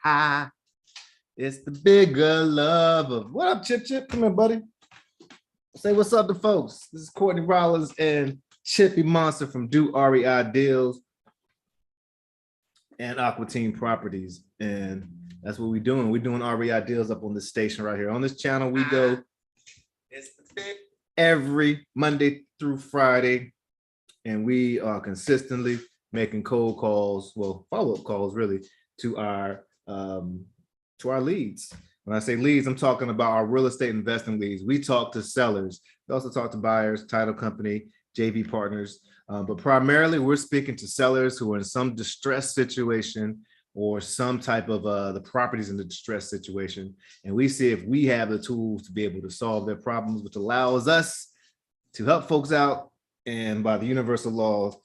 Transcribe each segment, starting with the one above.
It's the bigger love of what up, Chip Chip? Come here, buddy. Say what's up to folks. This is Courtney Rollins and Chippy Monster from Do REI Deals and Aqua Team Properties. And that's what we're doing. We're doing REI Deals up on this station right here. On this channel, we go every Monday through Friday. And we are consistently making cold calls, well, follow-up calls really, to our leads. When I say leads, I'm talking about our real estate investing leads. We talk to sellers. We also talk to buyers, title company, JV partners. But primarily, we're speaking to sellers who are in some distressed situation or some type of the properties in the distressed situation. And we see if we have the tools to be able to solve their problems, which allows us to help folks out and by the universal laws,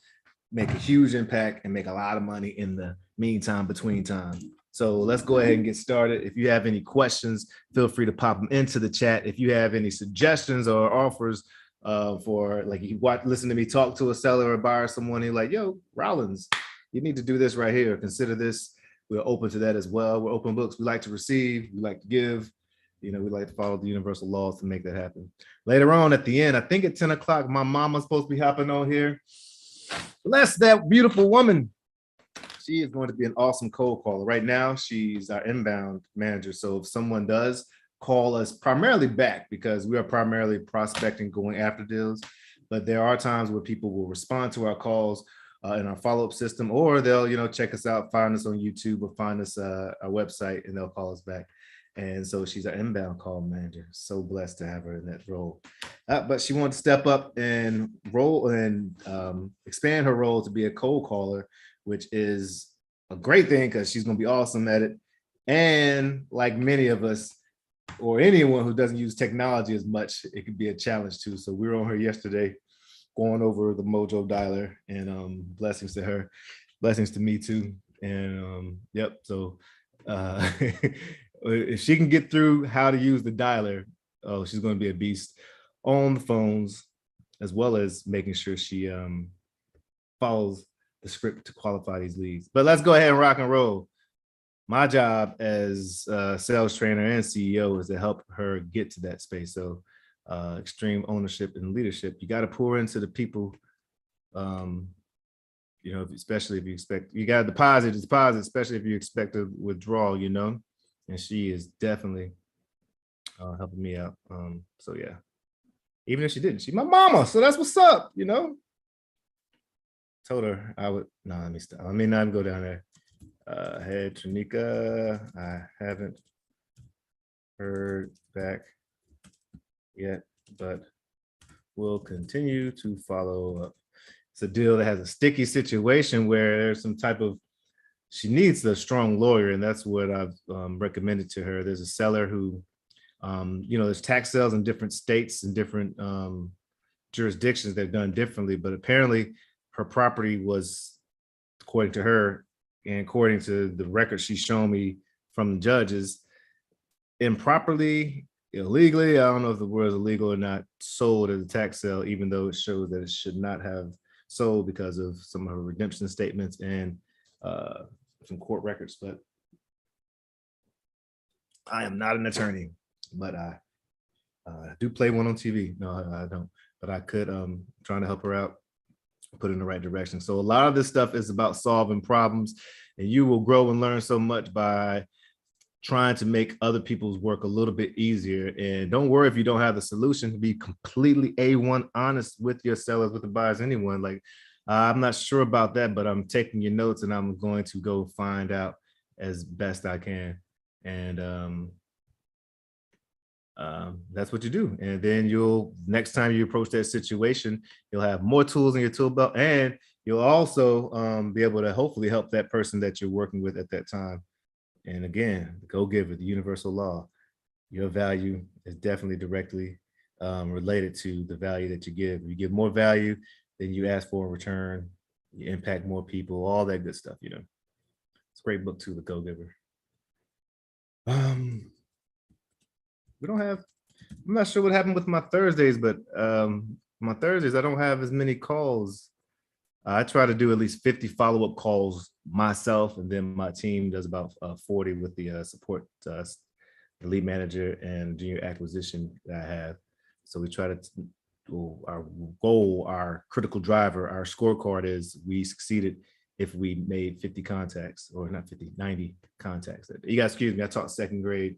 make a huge impact and make a lot of money in the meantime, between time. So let's go ahead and get started. If you have any questions, feel free to pop them into the chat. If you have any suggestions or offers for, like, you listen to me talk to a seller or buyer, someone, you're like, yo, Rollins, you need to do this right here. Consider this. We're open to that as well. We're open books. We like to receive. We like to give. You know, we like to follow the universal laws to make that happen. Later on at the end, I think at 10 o'clock, my mama's supposed to be hopping on here. Bless that beautiful woman. She is going to be an awesome cold caller. Right now, she's our inbound manager. So if someone does call us primarily back, because we are primarily prospecting, going after deals, but there are times where people will respond to our calls in our follow-up system, or they'll, you know, check us out, find us on YouTube or find us our website, and they'll call us back. And so she's our inbound call manager. So blessed to have her in that role. But she wanted to step up and roll and expand her role to be a cold caller, which is a great thing because she's going to be awesome at it. And like many of us, or anyone who doesn't use technology as much, it could be a challenge too. So we were on her yesterday going over the Mojo dialer, and blessings to her, blessings to me too. And yep, so if she can get through how to use the dialer, oh, she's going to be a beast on the phones, as well as making sure she follows the script to qualify these leads. But let's go ahead and rock and roll. My job as a sales trainer and CEO is to help her get to that space. So extreme ownership and leadership. You got to pour into the people, you know, especially if you expect, you got to deposit, especially if you expect a withdrawal, you know, and she is definitely helping me out. So yeah, even if she didn't, she's my mama. So that's what's up, you know. Told her I would, no, let me stop. I may not even go down there. Hey, Tranika, I haven't heard back yet, but we'll continue to follow up. It's a deal that has a sticky situation where there's some type of, she needs a strong lawyer, and that's what I've recommended to her. There's a seller who, you know, there's tax sales in different states and different jurisdictions that are done differently, but apparently her property was, according to her and according to the record she's shown me from the judges, improperly, illegally, I don't know if the word is illegal or not, sold as a tax sale, even though it shows that it should not have sold because of some of her redemption statements and some court records. But I am not an attorney, but I do play one on TV. No, I don't, but I could, trying to help her out, put in the right direction. So a lot of this stuff is about solving problems, and you will grow and learn so much by trying to make other people's work a little bit easier. And don't worry if you don't have the solution. Be completely A1 honest with your sellers, with the buyers, anyone. Like, I'm not sure about that, but I'm taking your notes and I'm going to go find out as best I can. And that's what you do. And then you'll, next time you approach that situation, you'll have more tools in your tool belt, and you'll also be able to hopefully help that person that you're working with at that time. And again, go give it, the universal law. Your value is definitely directly related to the value that you give. You give more value than you ask for in return. You impact more people, all that good stuff, you know. It's a great book too, The Go-Giver. We don't have, I'm not sure what happened with my Thursdays, but my Thursdays, I don't have as many calls I try to do at least 50 follow-up calls myself, and then my team does about 40 with the support, the lead manager and junior acquisition that I have. So we try to, our goal, our critical driver, our scorecard is we succeeded if we made 50 contacts, or not 50, 90 contacts. You guys, excuse me, I taught second grade,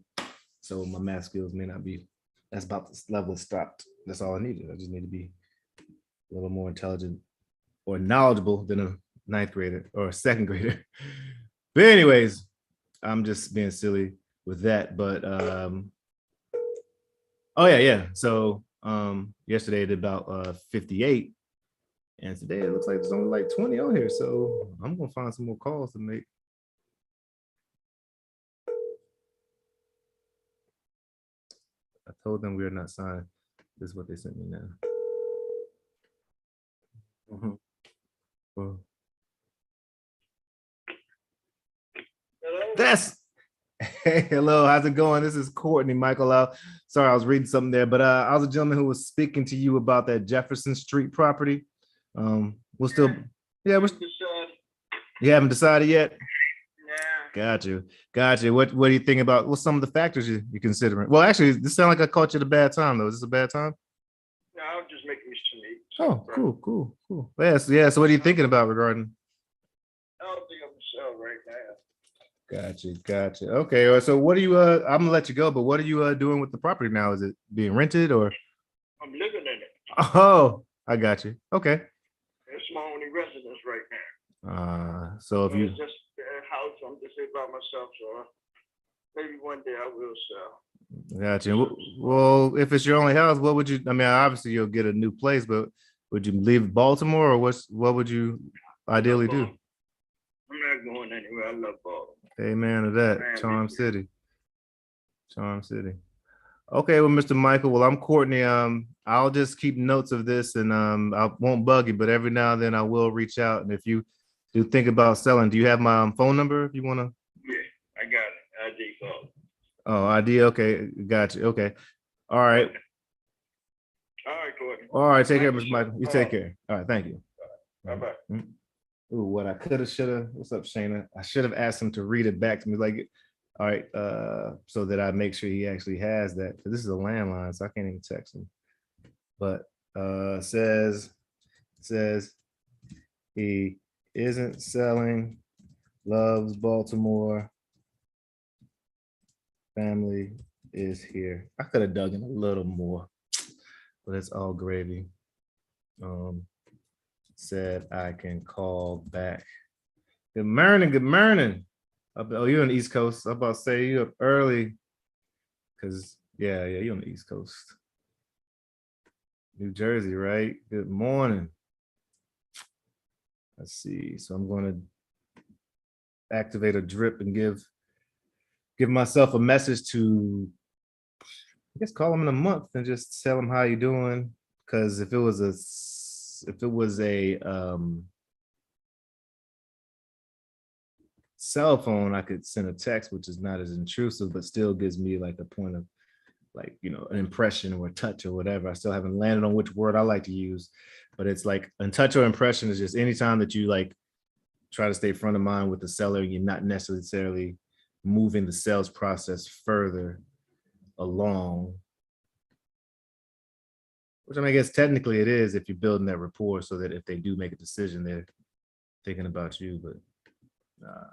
so my math skills may not be, that's about this level stopped. That's all I needed. I just need to be a little more intelligent or knowledgeable than a ninth grader or a second grader. But anyways, I'm just being silly with that. But oh yeah. So yesterday I did about 58. And today it looks like there's only like 20 on here. So I'm gonna find some more calls to make. I told them we are not signed. This is what they sent me now. Well, that's hey, hello, how's it going? This is Courtney Michael. Sorry, I was reading something there, but I was a gentleman who was speaking to you about that Jefferson Street property. We'll still, yeah, you haven't decided yet. Got you. What do you think about what's some of the factors you're considering? Well, actually, this sounds like I caught you at a bad time, though. Is this a bad time? No, I'm just making me some meat. Oh, cool. Yeah. So what are you thinking about regarding? I don't think I'm sell right now. Gotcha. Okay. So what are you? I'm gonna let you go, but what are you doing with the property now? Is it being rented or? I'm living in it. Oh, I got you. Okay. It's my only residence right now. So if you It's just a house, I'm just here by myself. So maybe one day I will sell. Gotcha. Well, if it's your only house, what would you? I mean, obviously you'll get a new place, but would you leave Baltimore, or what would you ideally do? I'm not going anywhere. I love Baltimore. Amen to that. Charm City. Okay, well, Mr. Michael, well, I'm Courtney. I'll just keep notes of this, and I won't bug you, but every now and then I will reach out. And if you do think about selling, do you have my phone number if you want to? Yeah, I got it. ID call. Oh, ID. Okay, gotcha. Okay, all right. All right, Courtney. All right, take care, Mr. Michael. You take care. All right, thank you. Bye-bye. Ooh, what I could have, should have. What's up, Shayna? I should have asked him to read it back to me, like, all right, so that I make sure he actually has that. This is a landline, so I can't even text him. But says he isn't selling, loves Baltimore, family is here. I could have dug in a little more, but it's all gravy. Said I can call back. Good morning. Oh, you're on the East Coast. I'm about to say you up early. Cause yeah, you're on the East Coast. New Jersey, right? Good morning. Let's see. So I'm going to activate a drip and give myself a message to, I guess, call him in a month and just tell him how you doing. Because if it was a cell phone, I could send a text, which is not as intrusive, but still gives me like a point of, like, you know, an impression or a touch or whatever. I still haven't landed on which word I like to use, but it's like a touch or impression is just anytime that you like try to stay front of mind with the seller, you're not necessarily moving the sales process further along. Which I mean, I guess technically it is if you're building that rapport so that if they do make a decision, they're thinking about you, but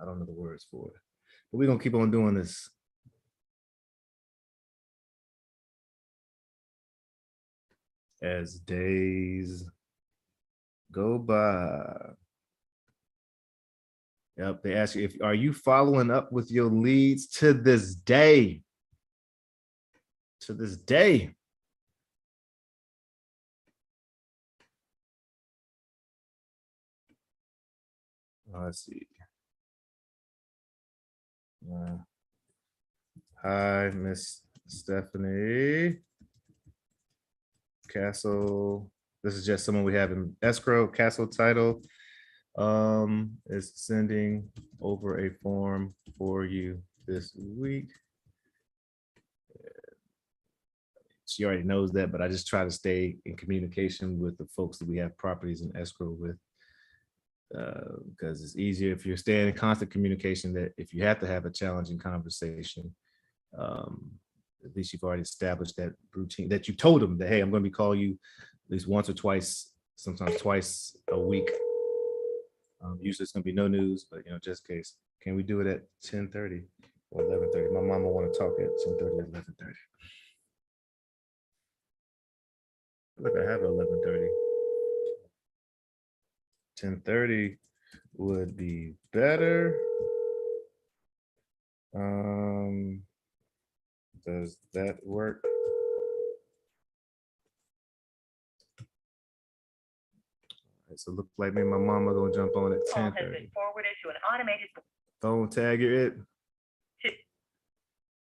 I don't know the words for it. But we're going to keep on doing this. As days go by. Yep, they ask you, are you following up with your leads to this day? To this day. Let's see. Hi, Miss Stephanie Castle. This is just someone we have in escrow. Castle title is sending over a form for you this week. She already knows that, but I just try to stay in communication with the folks that we have properties in escrow with. because it's easier if you're staying in constant communication, that if you have to have a challenging conversation, at least you've already established that routine, that you told them that, hey, I'm going to be calling you at least once or twice, sometimes twice a week. Usually it's going to be no news, but just in case. Can we do it at 10:30 or 11:30? My mama want to talk at 10:30 or 11:30. Look, I have 11:30. 10:30 would be better. Does that work? So it looks like me and my mama gonna jump on at 10:30. Forwarded to an automated Phone tag it.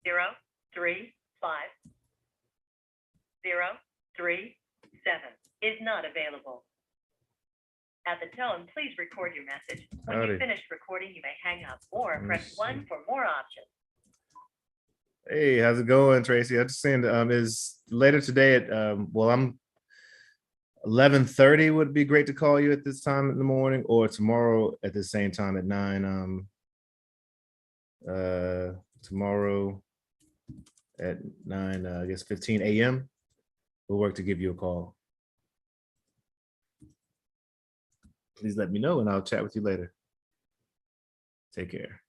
035 037 is not available. At the tone, please record your message. When Howdy. you've finished recording, you may hang up or press 1 for more options. Hey, how's it going, Tracy? I just saying, is later today at I'm 11:30 would be great to call you at this time in the morning, or tomorrow at the same time at 9. Tomorrow at 9, I guess 15 a.m. We'll work to give you a call. Please let me know and I'll chat with you later. Take care.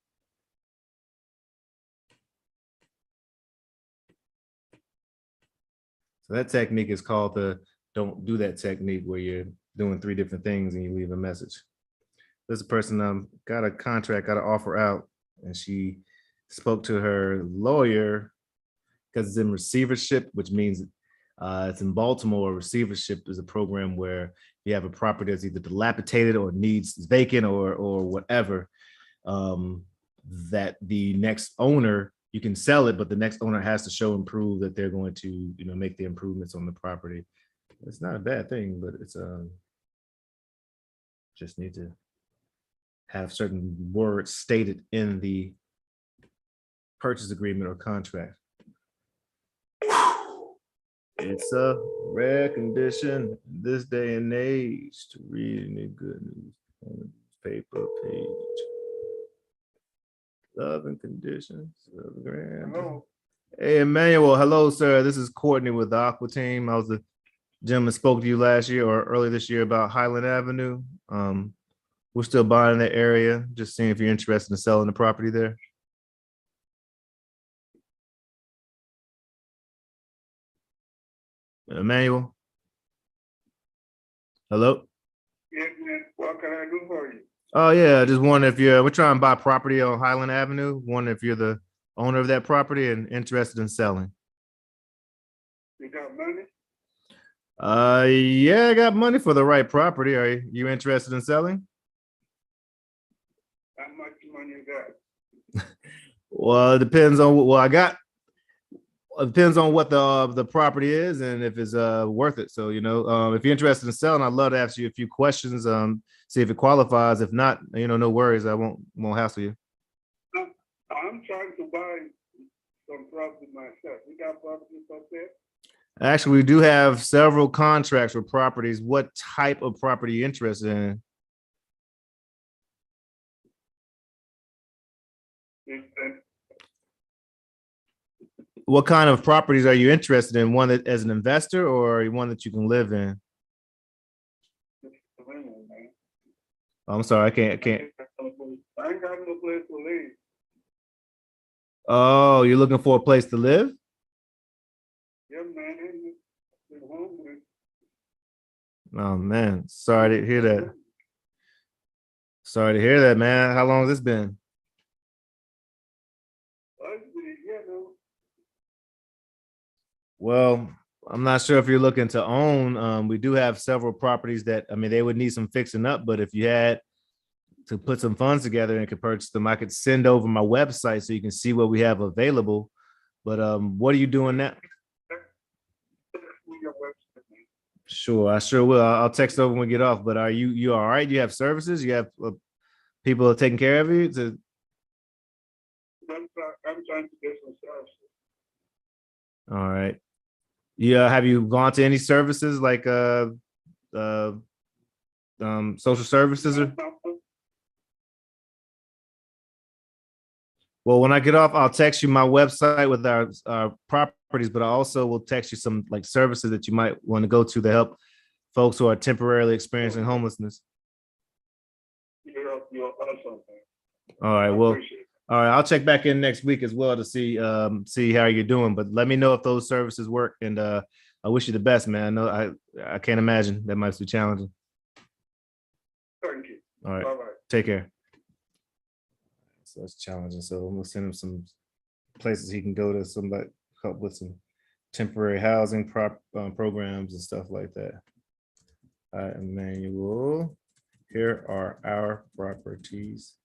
So that technique is called the don't do that technique, where you're doing 3 different things and you leave a message. There's a person got a contract, got an offer out, and she spoke to her lawyer because it's in receivership, which means it's in Baltimore. Receivership is a program where you have a property that's either dilapidated or needs vacant or whatever, that the next owner, you can sell it, but the next owner has to show and prove that they're going to make the improvements on the property. It's not a bad thing, but it's just need to have certain words stated in the purchase agreement or contract. It's a rare condition this day and age to read any good news on a newspaper page. Love and conditions of the grand. Hello. Hey, Emmanuel. Hello, sir. This is Courtney with the Aqua Team. I was the gentleman spoke to you last year or early this year about Highland Avenue. We're still buying that area. Just seeing if you're interested in selling the property there. Emmanuel. Hello. Yes, man. What can I do for you? Oh yeah, I just wondering if we're trying to buy property on Highland Avenue. Wondering if you're the owner of that property and interested in selling. You got money? Yeah, I got money for the right property. Are you interested in selling? How much money you got? Well, it depends on it depends on what the property is and if it's worth it. So if you're interested in selling, I'd love to ask you a few questions, see if it qualifies. If not, no worries. I won't hassle you. I'm trying to buy some property myself. You got properties up there? Actually, we do have several contracts for properties. What type of property are you interested in? What kind of properties are you interested in? One that as an investor or one that you can live in? Oh, I'm sorry, I can't. I ain't got no place to live. Oh, you're looking for a place to live? Yeah, man. I'm hungry. Oh man, sorry to hear that. Sorry to hear that, man. How long has this been? Well, I'm not sure if you're looking to own. We do have several properties that, they would need some fixing up, but if you had to put some funds together and could purchase them, I could send over my website so you can see what we have available. But what are you doing now? Sure, I sure will. I'll text over when we get off. But are you all right? You have services? You have people taking care of you? I'm trying to get some services. All right. Yeah, have you gone to any services like social services are. Well, when I get off, I'll text you my website with our properties, but I also will text you some like services that you might want to go to help folks who are temporarily experiencing homelessness. You're awesome. All right. I Well, appreciate it. all right. I'll check back in next week as well to see how you're doing. But let me know if those services work. And I wish you the best, man. I know I can't imagine that might be challenging. Thank you. All right. Bye-bye. Take care. So it's challenging. So I'm gonna send him some places he can go to, somebody help with some temporary housing programs and stuff like that. All right, Emmanuel. Here are our properties.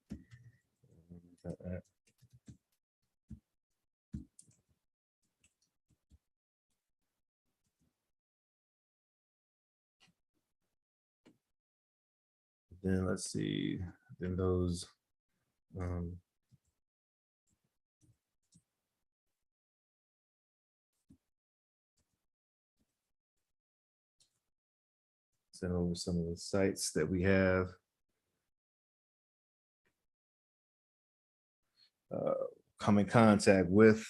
Then let's see. Then those. Send over some of the sites that we have. Come in contact with.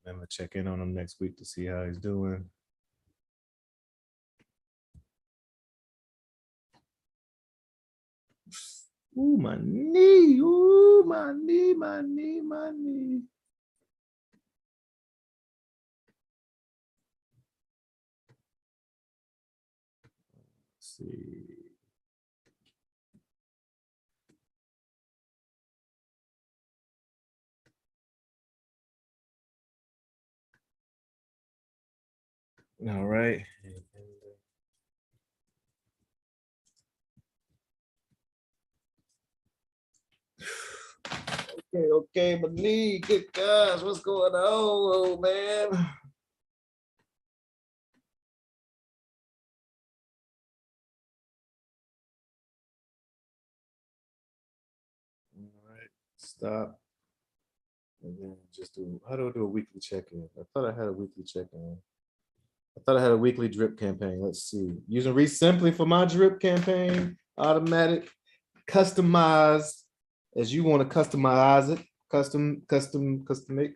I'm gonna check in on him next week to see how he's doing. Ooh, my knee. Ooh, my knee, my knee, my knee. Let's see. All right. Okay, my knee. Good gosh, what's going on, man? All right, stop. And then just do, how do I do a weekly check-in? I thought I had a weekly check-in. I thought I had a weekly drip campaign. Let's see. Using Simply for my drip campaign, automatic, customized as you want to customize it. Custom make,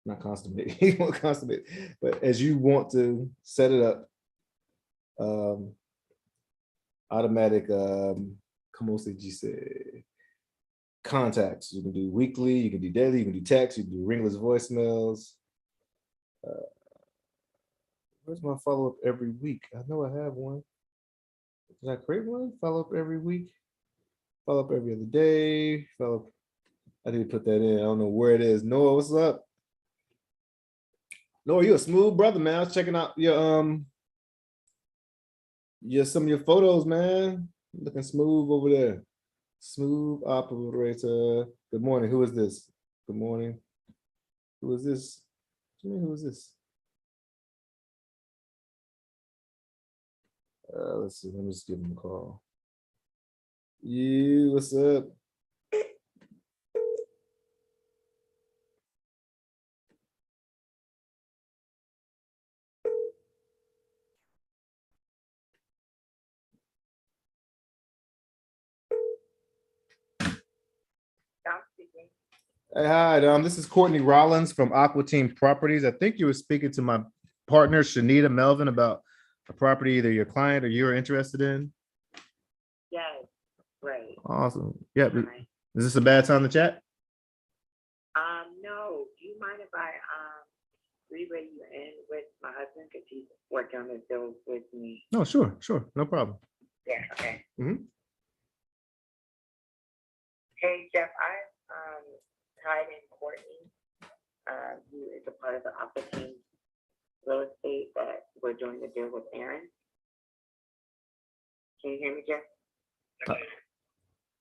not custom make, you want custom make, but as you want to set it up. Automatic, como se dice, contacts. You can do weekly, you can do daily, you can do text, you can do ringless voicemails. Where's my follow-up every week? I know I have one. Did I create one? Follow up every week, follow up every other day, follow up. I didn't put that in. I don't know where it is. Noah, what's up? Noah, you a smooth brother, man. I was checking out your some of your photos, man. Looking smooth over there. Smooth operator. Good morning. Who is this? Good morning. Who is this? Who is this? Let's see. Let me just give him a call. You, what's up? Hey, hi, this is Courtney Rollins from Aqua Team Properties. I think you were speaking to my partner, Shanita Melvin, about a property either your client or you are interested in. Yes, right. Awesome. Yep. Right. Is this a bad time to chat? No. Do you mind if I relay you in with my husband because he's working on the deal with me? No, sure, no problem. Yeah. Okay. Mhm. Hey Jeff, I tied in Courtney, who is a part of the Aqua Team real estate that we're doing the deal with Aaron. Can you hear me, Jeff?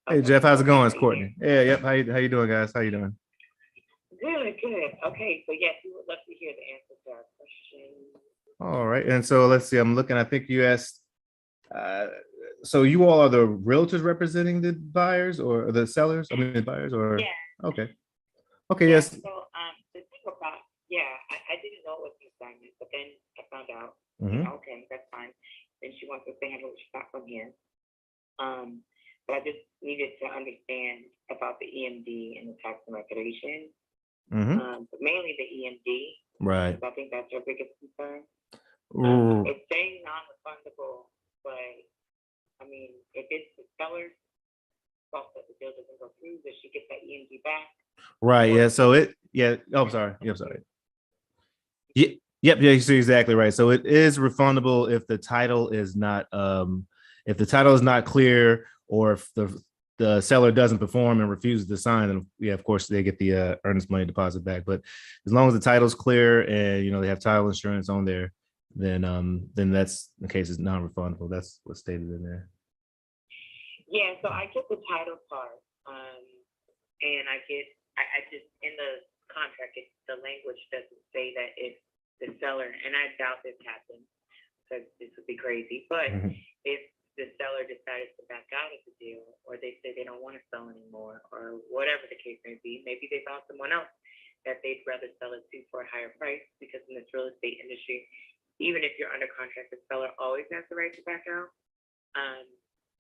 Hey Jeff, how's it going? It's Courtney. Yeah, yep. How you doing, guys? How you doing? Good. Okay, so yes, we would love to hear the answer to our question. All right. And so let's see, I'm looking, I think you asked, so you all are the realtors representing the buyers or the sellers? I mean, the buyers or, Yeah, okay. Okay, yeah. yes. So, the thing about, yeah, I didn't know it was an assignment, but then I found out, Mhm. okay, that's fine. Then she wants to say hello, she got from here. But I just needed to understand about the EMD and the tax and recordation, Mhm. but mainly the EMD, Right. because I think that's your biggest concern. Ooh, It's saying non-refundable, but I mean, if it's the seller's fault that the deal doesn't go through, does she get that EMD back? right. Or Yeah. So it, yeah. Oh, I'm sorry. Yeah, I'm sorry. Yeah, yep, yeah, you're exactly right. So it is refundable if the title is not if the title is not clear or if the seller doesn't perform and refuses to sign, then yeah, of course they get the earnest money deposit back. But as long as the title's clear and they have title insurance on there, then that's the case is non-refundable. That's what's stated in there. yeah, so I get the title part, and I just in the contract, the language doesn't say that if the seller, and I doubt this happens because this would be crazy, but Mhm. if the seller decides to back out of the deal, or they say they don't want to sell anymore, or whatever the case may be, maybe they found someone else that they'd rather sell it to for a higher price, because in this real estate industry, even if you're under contract, the seller always has the right to back out. Um,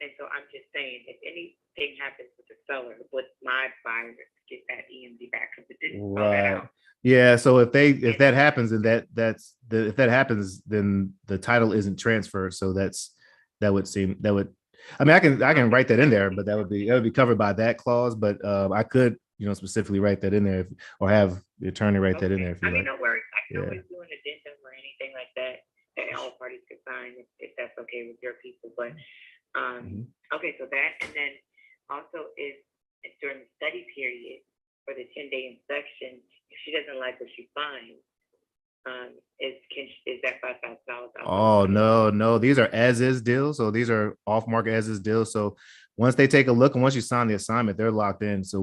and so I'm just saying, if anything happens with the seller, would my buyer get that EMD back? Because it didn't spell that Right. out. Yeah. So if And that happens, then if that happens, then the title isn't transferred. So that would seem that would. I mean, I can write that in there, but that would be covered by that clause. But I could specifically write that in there, or have the attorney write that in there if I you mean, like. no worries. I can Yeah. always do an addendum or anything like that that all parties could sign if that's okay with your people. But Mhm. okay, so that, and then also is during the study period for the 10-day inspection, if she doesn't like what she finds, is that $5,000 Oh no, no, these are as is deals. So these are off market as is deals. So once they take a look and once you sign the assignment, they're locked in. So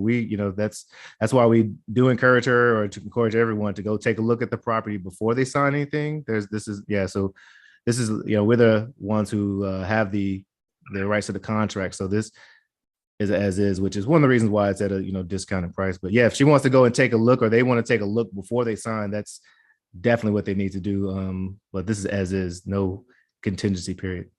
that's why we do encourage her, or to encourage everyone to go take a look at the property before they sign anything. So this is we're the ones who have the rights to the contract. So this is as is, which is one of the reasons why it's at a discounted price. But yeah, if she wants to go and take a look, or they want to take a look before they sign, that's definitely what they need to do. But this is as is, no contingency period.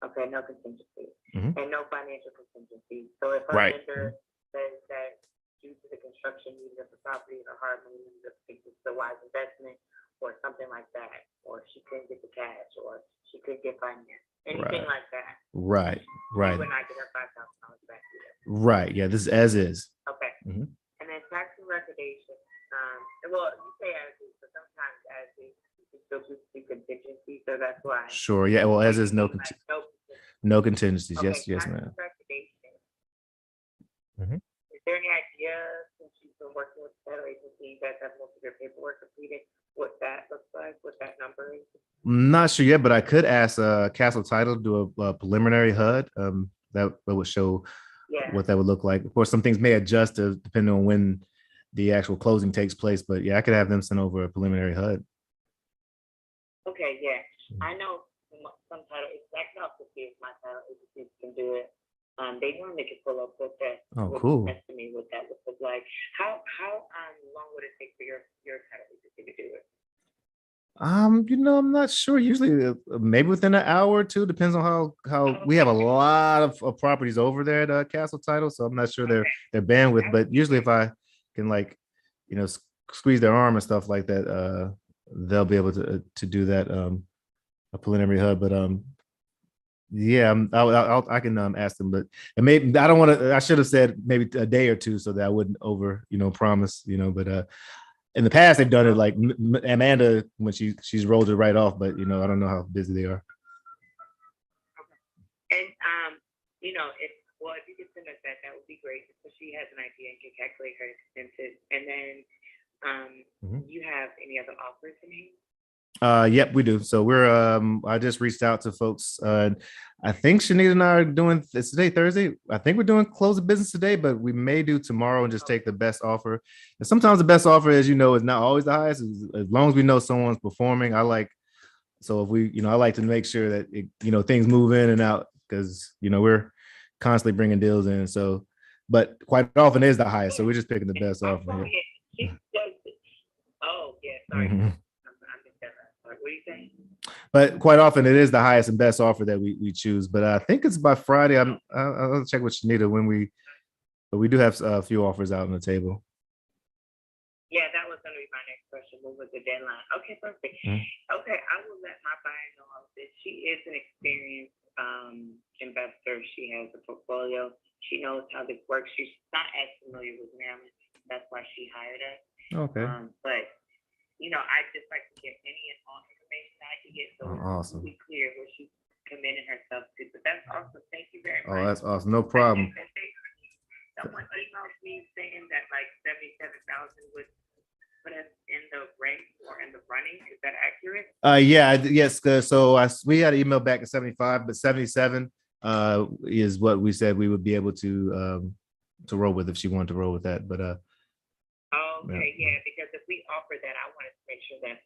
Okay, no contingency. Mhm. And no financial contingency. So if her Right. lender says that due to the construction needs of the property or hard money needs of it's a wise investment or something like that, or she couldn't get the cash, or she could get finance, anything Right. like that, Right. you Right. would not get her $5,000 back either. Right. Yeah, this is as is. Okay. Mhm. And then tax and recordation. Well, you say as is, but sometimes as is, you can still do contingency, so that's why. Sure. Yeah. Well, as is, no Like, no contingency. no contingencies. Okay, Yes. Yes, tax ma'am. and recordation. Mhm. Is there any idea, since you've been working with the federal agency, you guys have most of your paperwork completed, what that looks like, what that number is? I'm not sure yet, but I could ask Castle Title to do a preliminary HUD. That would show Yeah, what that would look like. Of course, some things may adjust depending on when the actual closing takes place. But yeah, I could have them send over a preliminary HUD. okay, yeah. I know some title, I can also see if my title agencies can do it. They normally can pull up what that, Oh, what cool. estimate what that would look like. How long would it take for your title agency to do it? I'm not sure. Usually, maybe within an hour or two. Depends on how we have a lot of properties over there at Castle Title, so I'm not sure Okay, their bandwidth. But usually, if I can squeeze their arm and stuff like that, they'll be able to do that a preliminary HUD. But yeah, I can ask them, but and maybe I don't want to. I should have said maybe a day or two so that I wouldn't over promise. But in the past they've done it like Amanda when she's rolled it right off, but I don't know how busy they are. and if you could send us that, that would be great, so she has an idea and can calculate her expenses. And then, Mhm. you have any other offers in here? Yep, we do. So we're I just reached out to folks. I think Shanita and I are doing it's today, Thursday. I think we're doing close of business today, but we may do tomorrow and just take the best offer. And sometimes the best offer, as you know, is not always the highest. As long as we know someone's performing, I like so if we, I like to make sure that things move in and out because we're constantly bringing deals in. So, but quite often it is the highest. So we're just picking the best offer. Oh, yeah. She does it. Oh, yeah. Sorry. Mhm. I missed that last part. What are you saying? But quite often it is the highest and best offer that we choose. But I think it's by Friday. I'll check with Shanita but we do have a few offers out on the table. Yeah, that was going to be my next question. What was the deadline? Okay, perfect. Mhm. Okay, I will let my buyer know that she is an experienced investor. She has a portfolio. She knows how this works. She's not as familiar with Maryland. That's why she hired us. Okay. But I just like to get any and all information I can get so Awesome. it's clear what she's committing herself to. But that's awesome. Thank you very much. Oh, that's awesome. No problem. Someone emailed me saying that like 77,000 would put us in the rank or in the running. Is that accurate? Yes. So we had an email back at 75, but 77 is what we said we would be able to roll with if she wanted to roll with that. But Okay, yeah, because if we offer that, I wanted to make sure that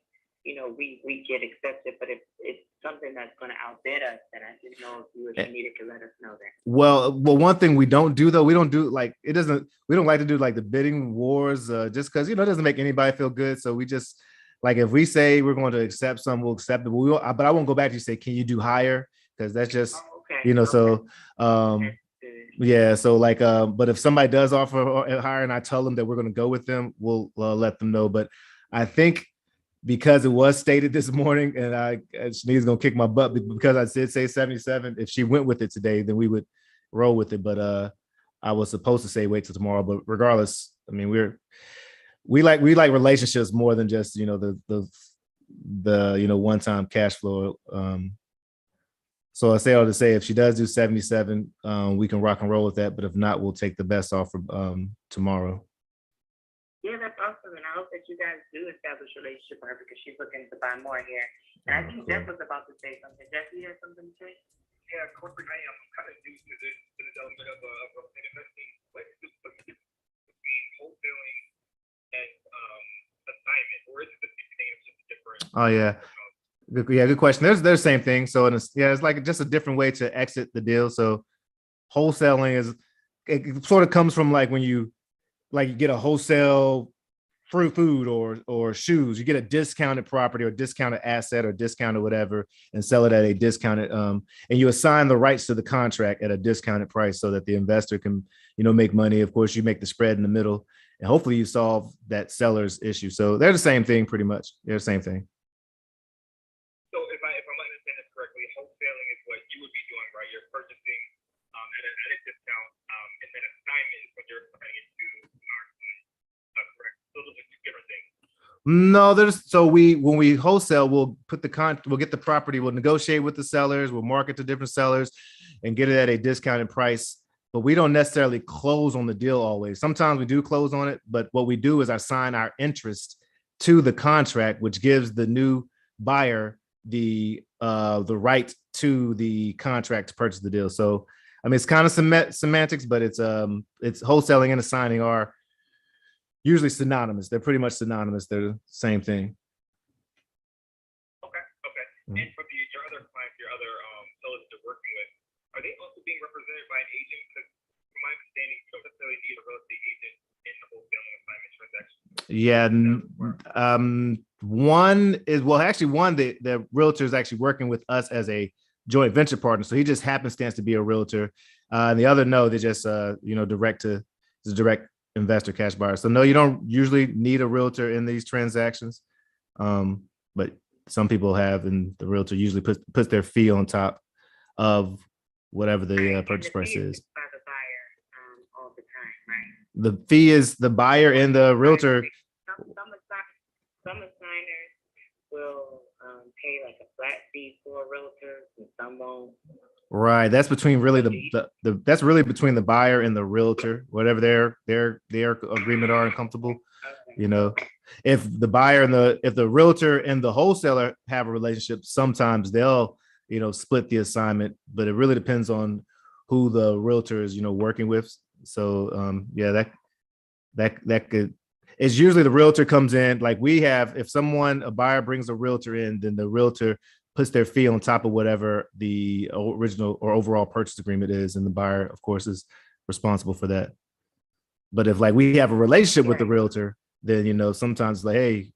we get accepted. But if it's something that's going to outbid us, then I didn't know if you or Shanita could let us know that. Well, one thing we don't do though, we don't do like we don't like to do like the bidding wars just because it doesn't make anybody feel good. So we just like if we say we're going to accept some, we'll accept it. But I won't go back to you say, can you do higher? Because that's just Okay. so That's good. yeah. So like but if somebody does offer higher and I tell them that we're going to go with them, we'll let them know. But I think because it was stated this morning and Shanita's gonna kick my butt because I did say 77. If she went with it today, then we would roll with it. But I was supposed to say wait till tomorrow. But regardless, I mean we like relationships more than just the one-time cash flow. So I say all to say if she does do 77, we can rock and roll with that. But if not, we'll take the best offer tomorrow. Yeah, that's awesome, and I hope that you guys do establish a relationship with her because she's looking to buy more here. And I think Jeff was about to say something. Jeff, you have something to say? Yeah, corporate, I am kind of new to the development of real estate investing. What's the difference between wholesaling and assignment, or is it the same thing? It's just a different. Oh yeah. Good question. There's the same thing. So it's like just a different way to exit the deal. So wholesaling it sort of comes from like when you get a wholesale food or shoes, you get a discounted property or discounted asset or discounted whatever and sell it at a discounted and you assign the rights to the contract at a discounted price so that the investor can make money. Of course, you make the spread in the middle and hopefully you solve that seller's issue. So they're the same thing pretty much. They're the same thing. So if I'm understanding this correctly, wholesaling is what you would be doing, right? You're purchasing at a discount, and then assignment is when you're putting it to our client. Correct. So those are two different things. No, when we wholesale, we'll get the property, we'll negotiate with the sellers, we'll market to different sellers and get it at a discounted price. But we don't necessarily close on the deal always. Sometimes we do close on it, but what we do is assign our interest to the contract, which gives the new buyer the right to the contract to purchase the deal. So I mean, it's kind of semantics, but it's wholesaling and assigning are usually synonymous. They're pretty much synonymous. They're the same thing. Okay. And for your other clients, your other sellers you're working with, are they also being represented by an agent? Because from my understanding, you don't necessarily need a real estate agent in the wholesaling assignment transaction. Yeah. The realtor is actually working with us as a joint venture partner. So he just happenstance to be a realtor. And the other, no, they just, direct investor cash buyer. So no, you don't usually need a realtor in these transactions. But some people have, and the realtor usually puts their fee on top of whatever the purchase price is. By the buyer all the time, right? The fee is the buyer and the realtor. Some assigners will pay like a flat fee for a realtor, and some won't. Right. That's between really that's really between the buyer and the realtor, whatever their agreement are and comfortable, if the buyer and if the realtor and the wholesaler have a relationship, sometimes they'll, split the assignment, but it really depends on who the realtor is, working with. So yeah, that could, it's usually the realtor comes in, like if a buyer brings a realtor in, then the realtor puts their fee on top of whatever the original or overall purchase agreement is, and the buyer, of course, is responsible for that. But if we have a relationship with the realtor, then sometimes hey,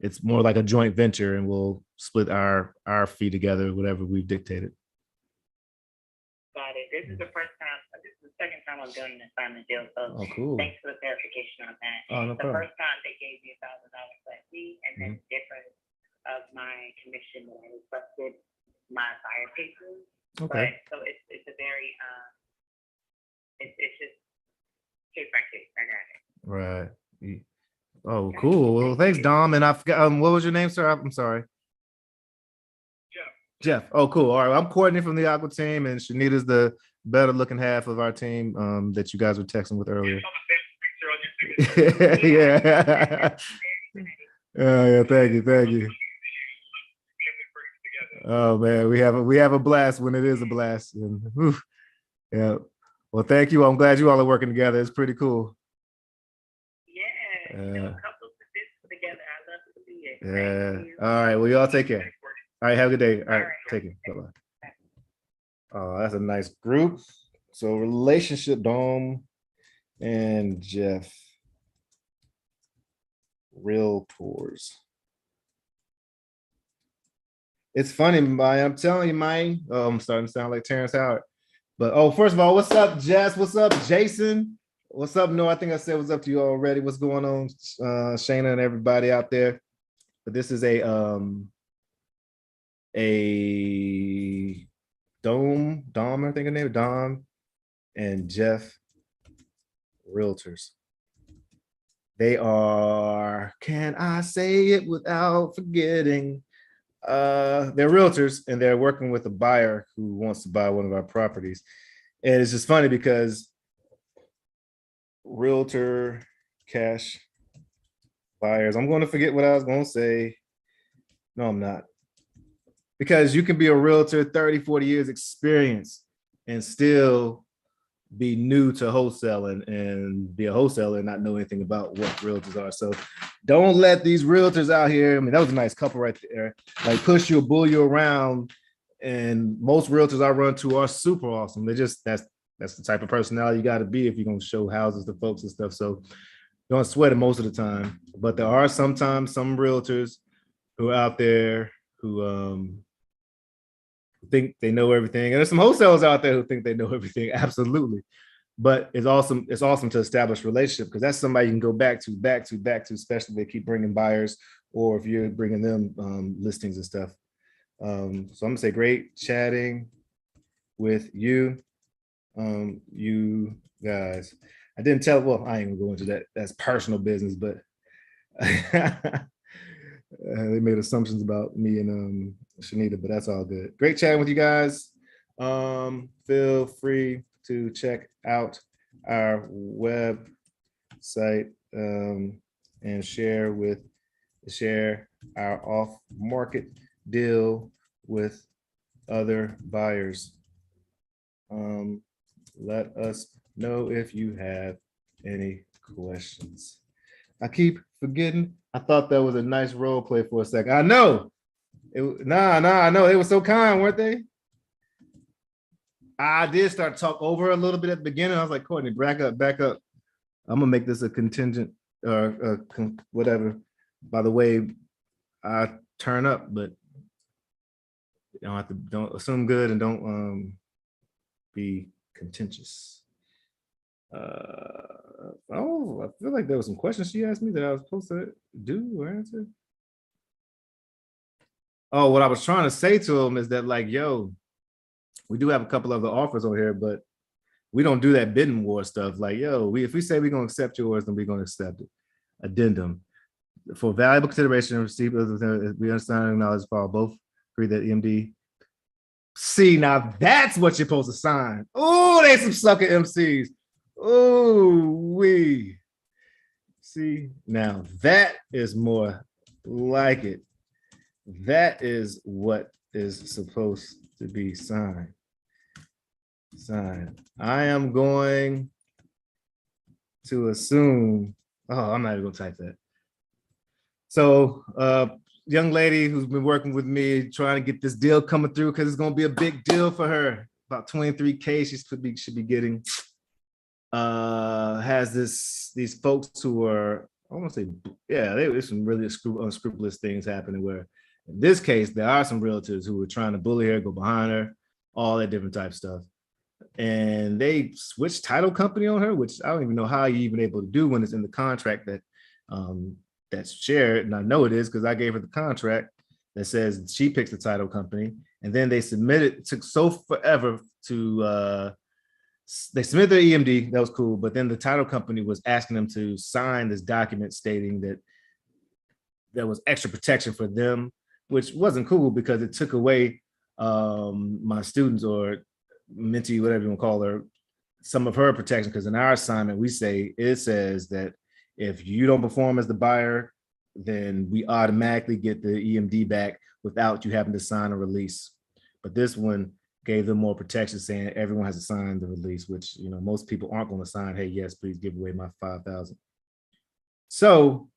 it's more like a joint venture, and we'll split our fee together, whatever we've dictated. Got it. This is the second time I'm doing an assignment deal, so cool. thanks for the clarification on that. No The problem. first time they gave me $1,000 flat fee, and then difference of my commission that I requested my buyer papers. Okay. But, so it's a very it's just case by case. I got it. Right. Oh, cool. Well, thanks, Dom. And I forgot, what was your name, sir? I'm sorry. Jeff. Oh, cool. All right. I'm Courtney from the Aqua team, and Shanita's the better looking half of our team that you guys were texting with earlier. Yeah. Yeah. Thank you. Oh man, we have a blast when it is a blast. And, yeah. Well, thank you. I'm glad you all are working together. It's pretty cool. Yeah. Couples to this together. I love to see it. Yeah. All right. Well, y'all take care. All right. Have a good day. All right. Take care. Bye-bye. Oh, that's a nice group. So relationship, Dom and Jeff. Realtors. It's funny, Maya. I'm telling you, Mine. Oh, I'm starting to sound like Terrence Howard. But first of all, what's up, Jess? What's up, Jason? What's up? No, I think I said what's up to you already. What's going on, Shayna and everybody out there? But this is a Dom, I think her name, Dom and Jeff Realtors. They are, can I say it without forgetting? They're realtors, and they're working with a buyer who wants to buy one of our properties. And it's just funny because realtor cash buyers, I'm going to forget what I was going to say. No, I'm not. Because you can be a realtor, 30, 40 years experience, and still be new to wholesaling and be a wholesaler and not know anything about what realtors are. So don't let these realtors out here. I mean, that was a nice couple right there. Push you, bull you around. And most realtors I run to are super awesome. That's the type of personality you got to be if you're going to show houses to folks and stuff. So don't sweat it most of the time. But there are sometimes some realtors who are out there who think they know everything. And there's some wholesalers out there who think they know everything. Absolutely. But it's awesome to establish a relationship, because that's somebody you can go back to, especially if they keep bringing buyers, or if you're bringing them listings and stuff. So I'm gonna say great chatting with you, you guys. I didn't tell, well, I ain't gonna go into that. That's personal business, but they made assumptions about me and Shanita, but that's all good. Great chatting with you guys. Feel free to check out our website and share our off-market deal with other buyers. Let us know if you have any questions. I keep forgetting. I thought that was a nice role play for a second. I know. I know. They were so kind, weren't they? I did start to talk over a little bit at the beginning. I was like, Courtney, back up. I'm gonna make this a contingent or whatever. By the way, I turn up, but don't assume good and don't be contentious. I feel like there was some questions she asked me that I was supposed to do or answer. Oh, what I was trying to say to him is that, we do have a couple of the offers on here, but we don't do that bidding war stuff. If we say we're going to accept yours, then we're going to accept it. Addendum. For valuable consideration and receipt, we understand and acknowledge for both agree that EMD. See, now that's what you're supposed to sign. Oh, they some sucker MCs. Oh, See, now that is more like it. That is what is supposed to be signed. Signed. I am going to assume, oh, I'm not even gonna type that. So young lady who's been working with me trying to get this deal coming through because it's gonna be a big deal for her. About 23K should be getting. Has these folks who are, I want to say, yeah, there's some really unscrupulous things happening where in this case, there are some realtors who were trying to bully her, go behind her, all that different type stuff. And they switched title company on her, which I don't even know how you even able to do when it's in the contract that that's shared. And I know it is because I gave her the contract that says she picks the title company. And then they submitted, it took so forever to they submitted their EMD, that was cool, but then the title company was asking them to sign this document stating that there was extra protection for them, which wasn't cool because it took away my students or mentee, whatever you want to call her, some of her protection. Because in our assignment, it says that if you don't perform as the buyer, then we automatically get the EMD back without you having to sign a release. But this one gave them more protection, saying everyone has to sign the release, which, you know, most people aren't going to sign, hey, yes, please give away my 5,000. So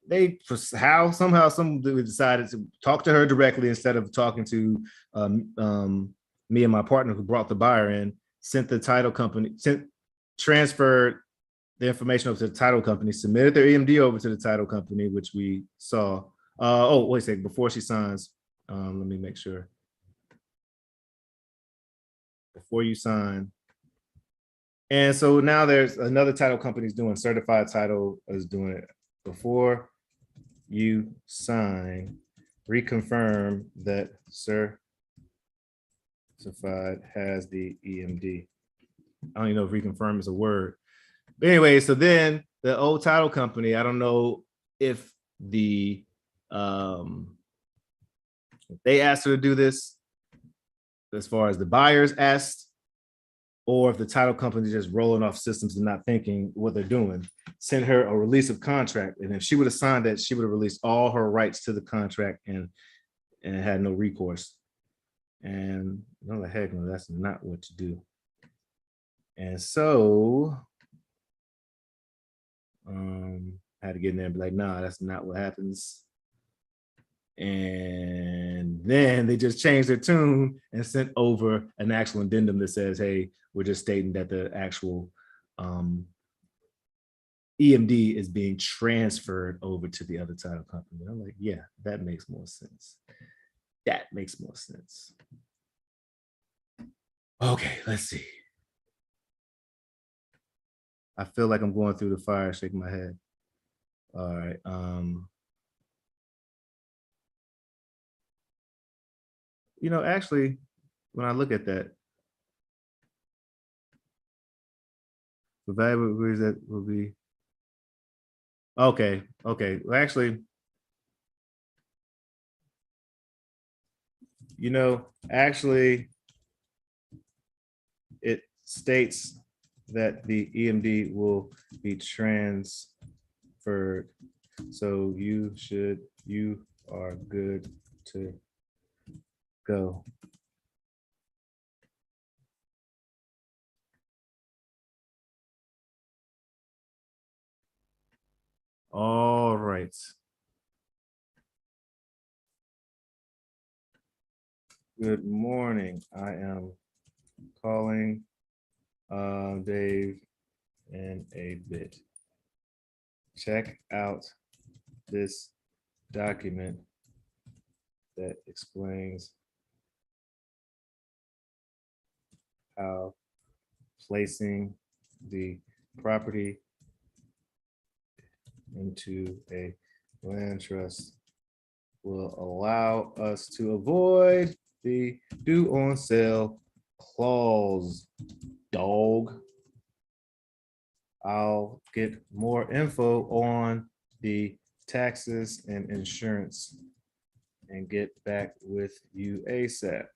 they somehow decided to talk to her directly instead of talking to me and my partner who brought the buyer in, transferred the information over to the title company, submitted their EMD over to the title company, which we saw. Oh, wait a second, before she signs, let me make sure. Before you sign. And so now there's another title company is doing, Certified Title is doing it. Before you sign, reconfirm that Certified has the EMD. I don't even know if reconfirm is a word. But anyway, so then the old title company, I don't know if they asked her to do this as far as the buyers asked, or if the title company just rolling off systems and not thinking what they're doing, sent her a release of contract. And if she would have signed that, she would have released all her rights to the contract and had no recourse. And no, the heck no, that's not what to do. And so I had to get in there and be like, nah, that's not what happens. And then they just changed their tune and sent over an actual addendum that says, hey, we're just stating that the actual EMD is being transferred over to the other title company. I'm like, yeah, that makes more sense. That makes more sense. Okay, let's see. I feel like I'm going through the fire, shaking my head. All right. You know, actually, when I look at that, the value that will be okay. Well, actually, you know, actually, it states that the EMD will be transferred. So you are good to go. All right. Good morning. I am calling Dave in a bit. Check out this document that explains how placing the property into a land trust will allow us to avoid the due on sale clause, dog. I'll get more info on the taxes and insurance and get back with you ASAP.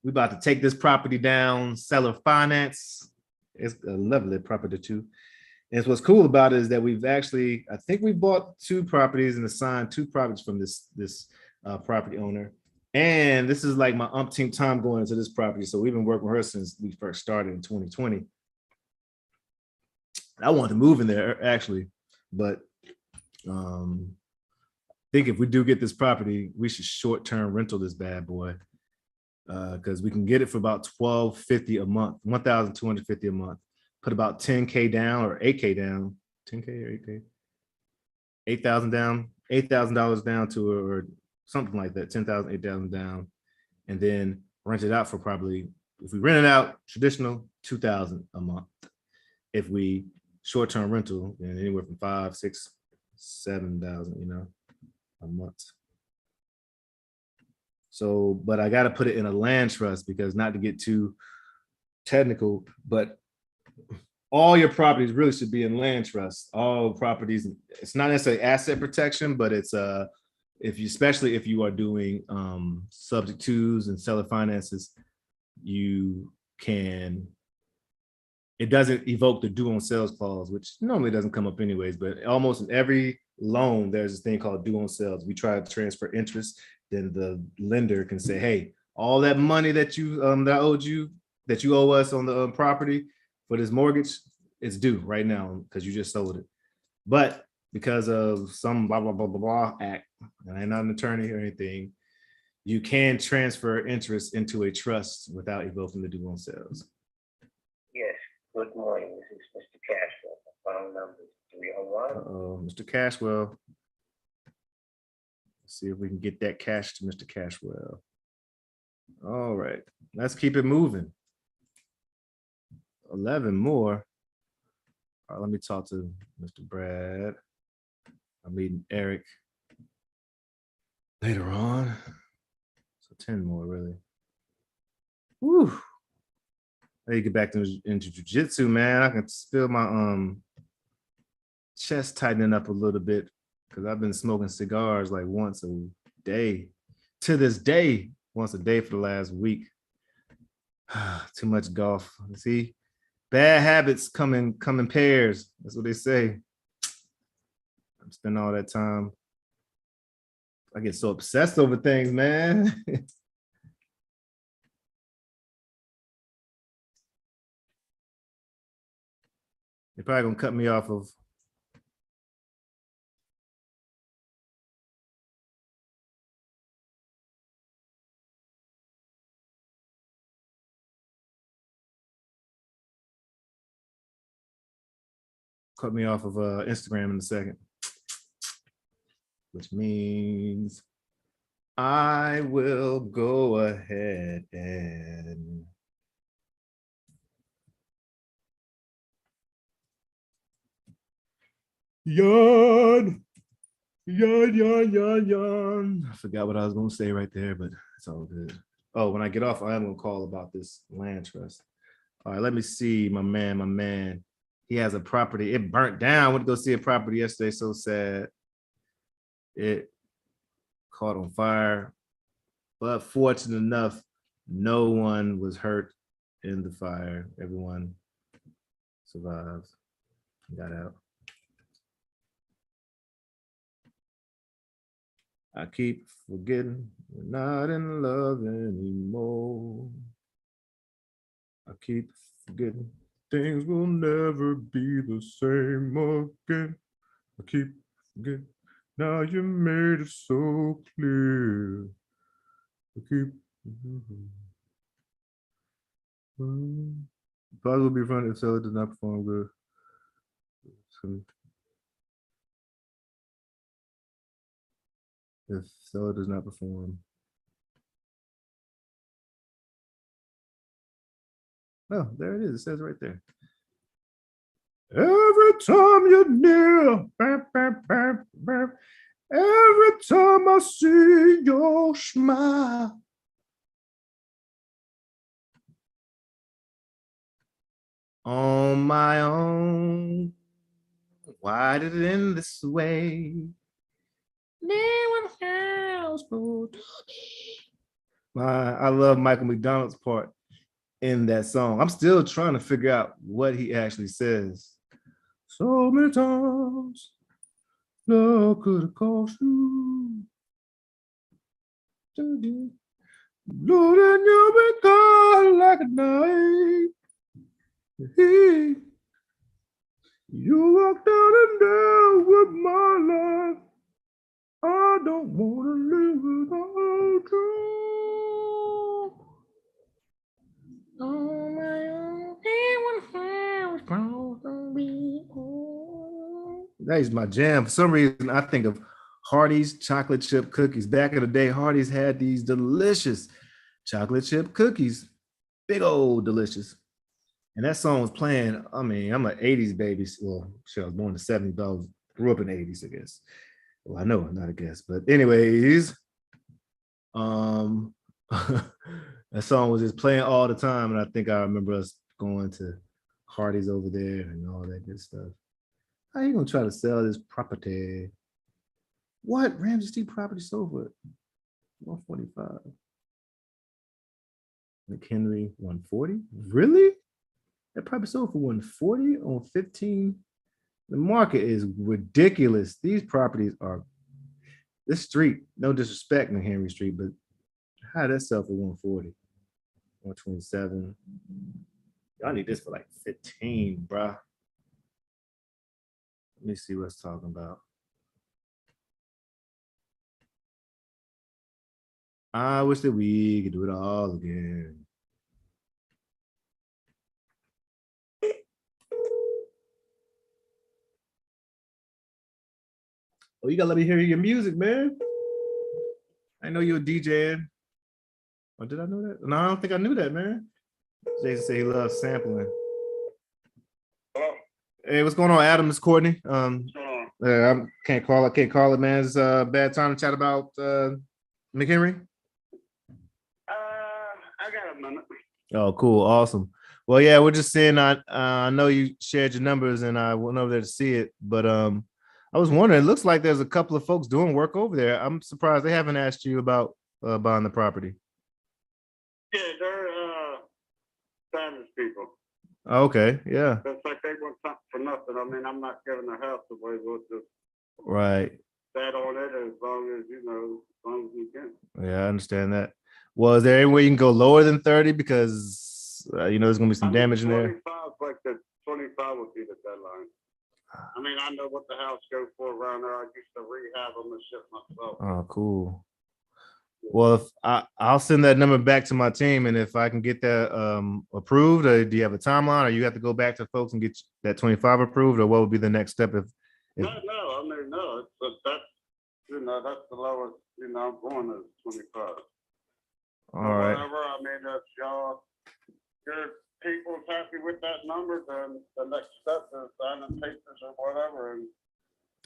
We about to take this property down, seller finance. It's a lovely property too. And what's cool about it is that we've actually, I think we bought 2 properties and assigned 2 properties from this property owner. And this is like my umpteenth time going into this property. So we've been working with her since we first started in 2020. I wanted to move in there actually, but I think if we do get this property, we should short-term rental this bad boy. Because we can get it for about $1,250 a month, $1,250 a month. Put about 10K down or 8K down, 10K or 8K, 8,000 down, $8,000 down to or something like that, 10,000, 8,000 down, and then rent it out for probably, if we rent it out traditional, 2,000 a month. If we short-term rental, then anywhere from 5, 6, 7,000, a month. So, but I got to put it in a land trust because not to get too technical, but all your properties really should be in land trust. All properties, it's not necessarily asset protection, but it's especially if you are doing subject twos and seller finances, it doesn't evoke the due on sales clause, which normally doesn't come up anyways, but almost in every loan, there's this thing called due on sales. We try to transfer interest, then the lender can say, hey, all that money that that I owed you, that you owe us on the property for this mortgage, it's due right now because you just sold it. But because of some blah, blah, blah, blah, blah act, and I'm not an attorney or anything, you can transfer interest into a trust without evoking the due on sales. Yes, good morning. This is Mr. Cashwell. My phone number is 301. Mr. Cashwell. Let's see if we can get that cash to Mr. Cashwell. All right, let's keep it moving. 11 more. All right, let me talk to Mr. Brad. I'm meeting Eric later on. So 10 more, really. Woo. I need to get back into jujitsu, man. I can feel my chest tightening up a little bit because I've been smoking cigars like once a day. To this day, once a day for the last week. Too much golf. See, bad habits come in pairs. That's what they say. I'm spending all that time. I get so obsessed over things, man. They're probably gonna cut me off of Instagram in a second, which means I will go ahead and yawn. I forgot what I was going to say right there, but it's all good. Oh, when I get off, I am going to call about this land trust. All right, let me see, my man. He has a property. It burnt down. I went to go see a property yesterday. So sad. It caught on fire. But fortunate enough, no one was hurt in the fire. Everyone survived, got out. I keep forgetting we're not in love anymore. I keep forgetting things will never be the same again. I keep forgetting. Now you made it so clear. I keep. Probably will be fun if seller does not perform good. If seller does not perform. Oh, there it is. It says right there. Every time you're near, bam, bam, bam, bam. Every time I see your smile. On my own. Why did it end this way? I love Michael McDonald's part. in that song. I'm still trying to figure out what he actually says. So many times, love could have cost you. Lord, and you be gone like a night. Hey, you walked out and down with my life. I don't want to live without you. On my own, that is my jam. For some reason, I think of Hardee's chocolate chip cookies. Back in the day, Hardee's had these delicious chocolate chip cookies, big old delicious. And that song was playing. I mean, I'm an 80s baby. Well, shit, I was born in the 70s, but I grew up in the 80s, I guess. Well, I know, not a guess. But anyways, that song was just playing all the time. And I think I remember us going to Hardee's over there and all that good stuff. How you gonna try to sell this property? What? Ramsey Street property sold for 145. McHenry 140. Really? That probably sold for 140 on 15. The market is ridiculous. These properties are this street, no disrespect McHenry Street, but how did that sell for 140? 127. Y'all need this for like 15, bruh. Let me see what it's talking about. I wish that we could do it all again. Oh, you gotta let me hear your music, man. I know you're DJing. Or did I know that? No, I don't think I knew that, man. Jason said he loves sampling. Hello? Hey, what's going on, Adam? It's Courtney. What's going on? I can't call it, man. It's a bad time to chat about McHenry. I got a minute. Oh, cool, awesome. Well, yeah, we're just saying. I know you shared your numbers, and I went over there to see it. But I was wondering. It looks like there's a couple of folks doing work over there. I'm surprised they haven't asked you about buying the property. Yeah, they're Spanish people. Okay, yeah, It's like they want something for nothing. I mean, I'm not giving the house away. We'll just right. bet on it as long as we can. Yeah, I understand that. Well, is there any way you can go lower than 30 because there's gonna be some damage in there? 25, like the 25 would be the deadline. I mean, I know what the house goes for around there. I used to rehab them and shit myself. Oh, cool. Well, if I'll send that number back to my team, and if I can get that approved, or do you have a timeline, or you have to go back to folks and get that 25 approved, or what would be the next step if No, I mean, no, that's the lowest, I'm going is 25. all right. Whatever, I mean, if your people's happy with that number, then the next step is signing papers or whatever. And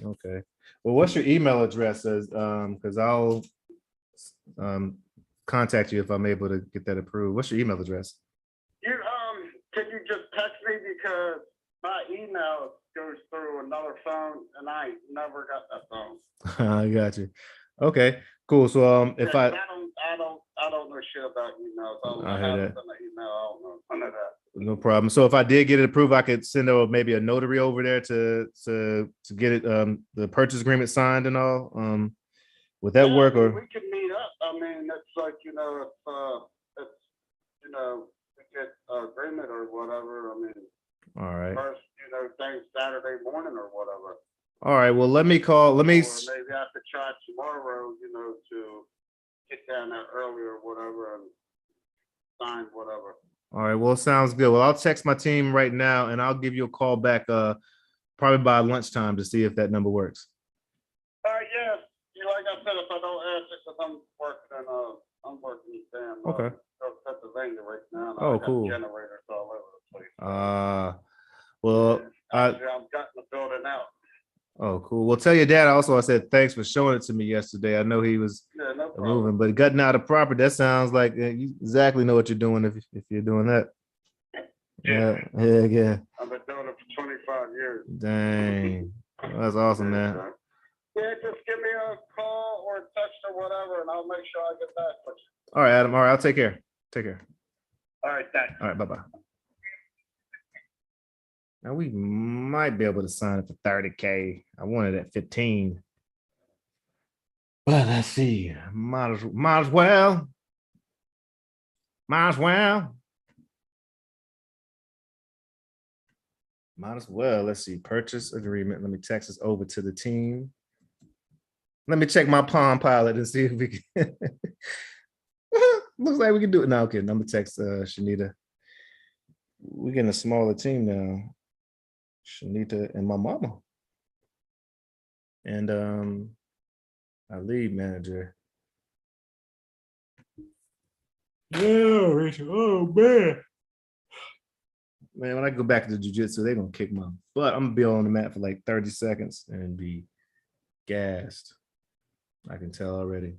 Okay. Well, what's your email address? Because I'll contact you if I'm able to get that approved. What's your email address? can you just text me because my email goes through another phone and I never got that phone. I got you. Okay, cool. So if Yeah, I I don't know shit about emails. I hear that. An email. I don't know none of that. No problem. So if I did get it approved, I could send over maybe a notary over there to get it the purchase agreement signed and all. Would that work? Or we can meet up. I mean, it's like if we get an agreement or whatever. I mean, all right. first things Saturday morning or whatever. All right. Well, let me call. Let me. Or maybe I could try tomorrow. To get down there early or whatever and sign whatever. All right. Well, sounds good. Well, I'll text my team right now, and I'll give you a call back probably by lunchtime to see if that number works. Yeah. Like I said, if I don't answer, because I'm working in Okay. Pennsylvania right now. And Oh, I got cool. generators all over the place. Well, Actually, I'm cutting the building out. oh, cool. Well, tell your dad also. I said thanks for showing it to me yesterday. I know he was Yeah, no problem. moving, but gutting out a property. That sounds like you exactly know what you're doing if you're doing that. Yeah. I've been doing it for 25 years. Dang, well, that's awesome, man. Yeah, just give me a call or a text or whatever, and I'll make sure I get back with you. All right, Adam. All right, I'll take care. Take care. All right, thanks. All right, bye-bye. Now we might be able to sign it for 30K. I wanted at 15. But let's see. Might as well. Might as well. Might as well. Let's see. Purchase agreement. Let me text this over to the team. Let me check my Palm Pilot and see if we can. Looks like we can do it now. Okay, I'm gonna text Shanita. We're getting a smaller team now. Shanita and my mama. And our lead manager. Yeah, Rachel. Oh man. Man, when I go back to jiu-jitsu, they're gonna kick my butt. I'm gonna be on the mat for like 30 seconds and be gassed. I can tell already.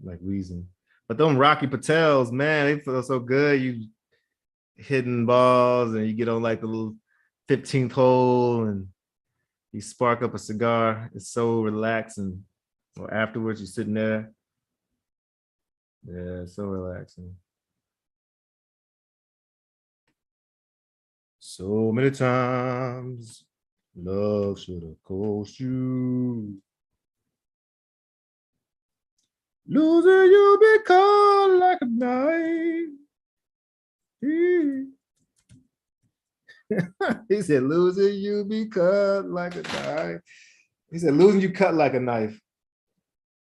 Like wheezing. But them Rocky Patels, man, they feel so good. You hitting balls and you get on like the little 15th hole and you spark up a cigar. It's so relaxing. Or afterwards, you're sitting there. Yeah, it's so relaxing. So many times, love should have cost you. Losing you be caught like a knife. He said, losing you be cut like a knife. He said, losing you cut like a knife.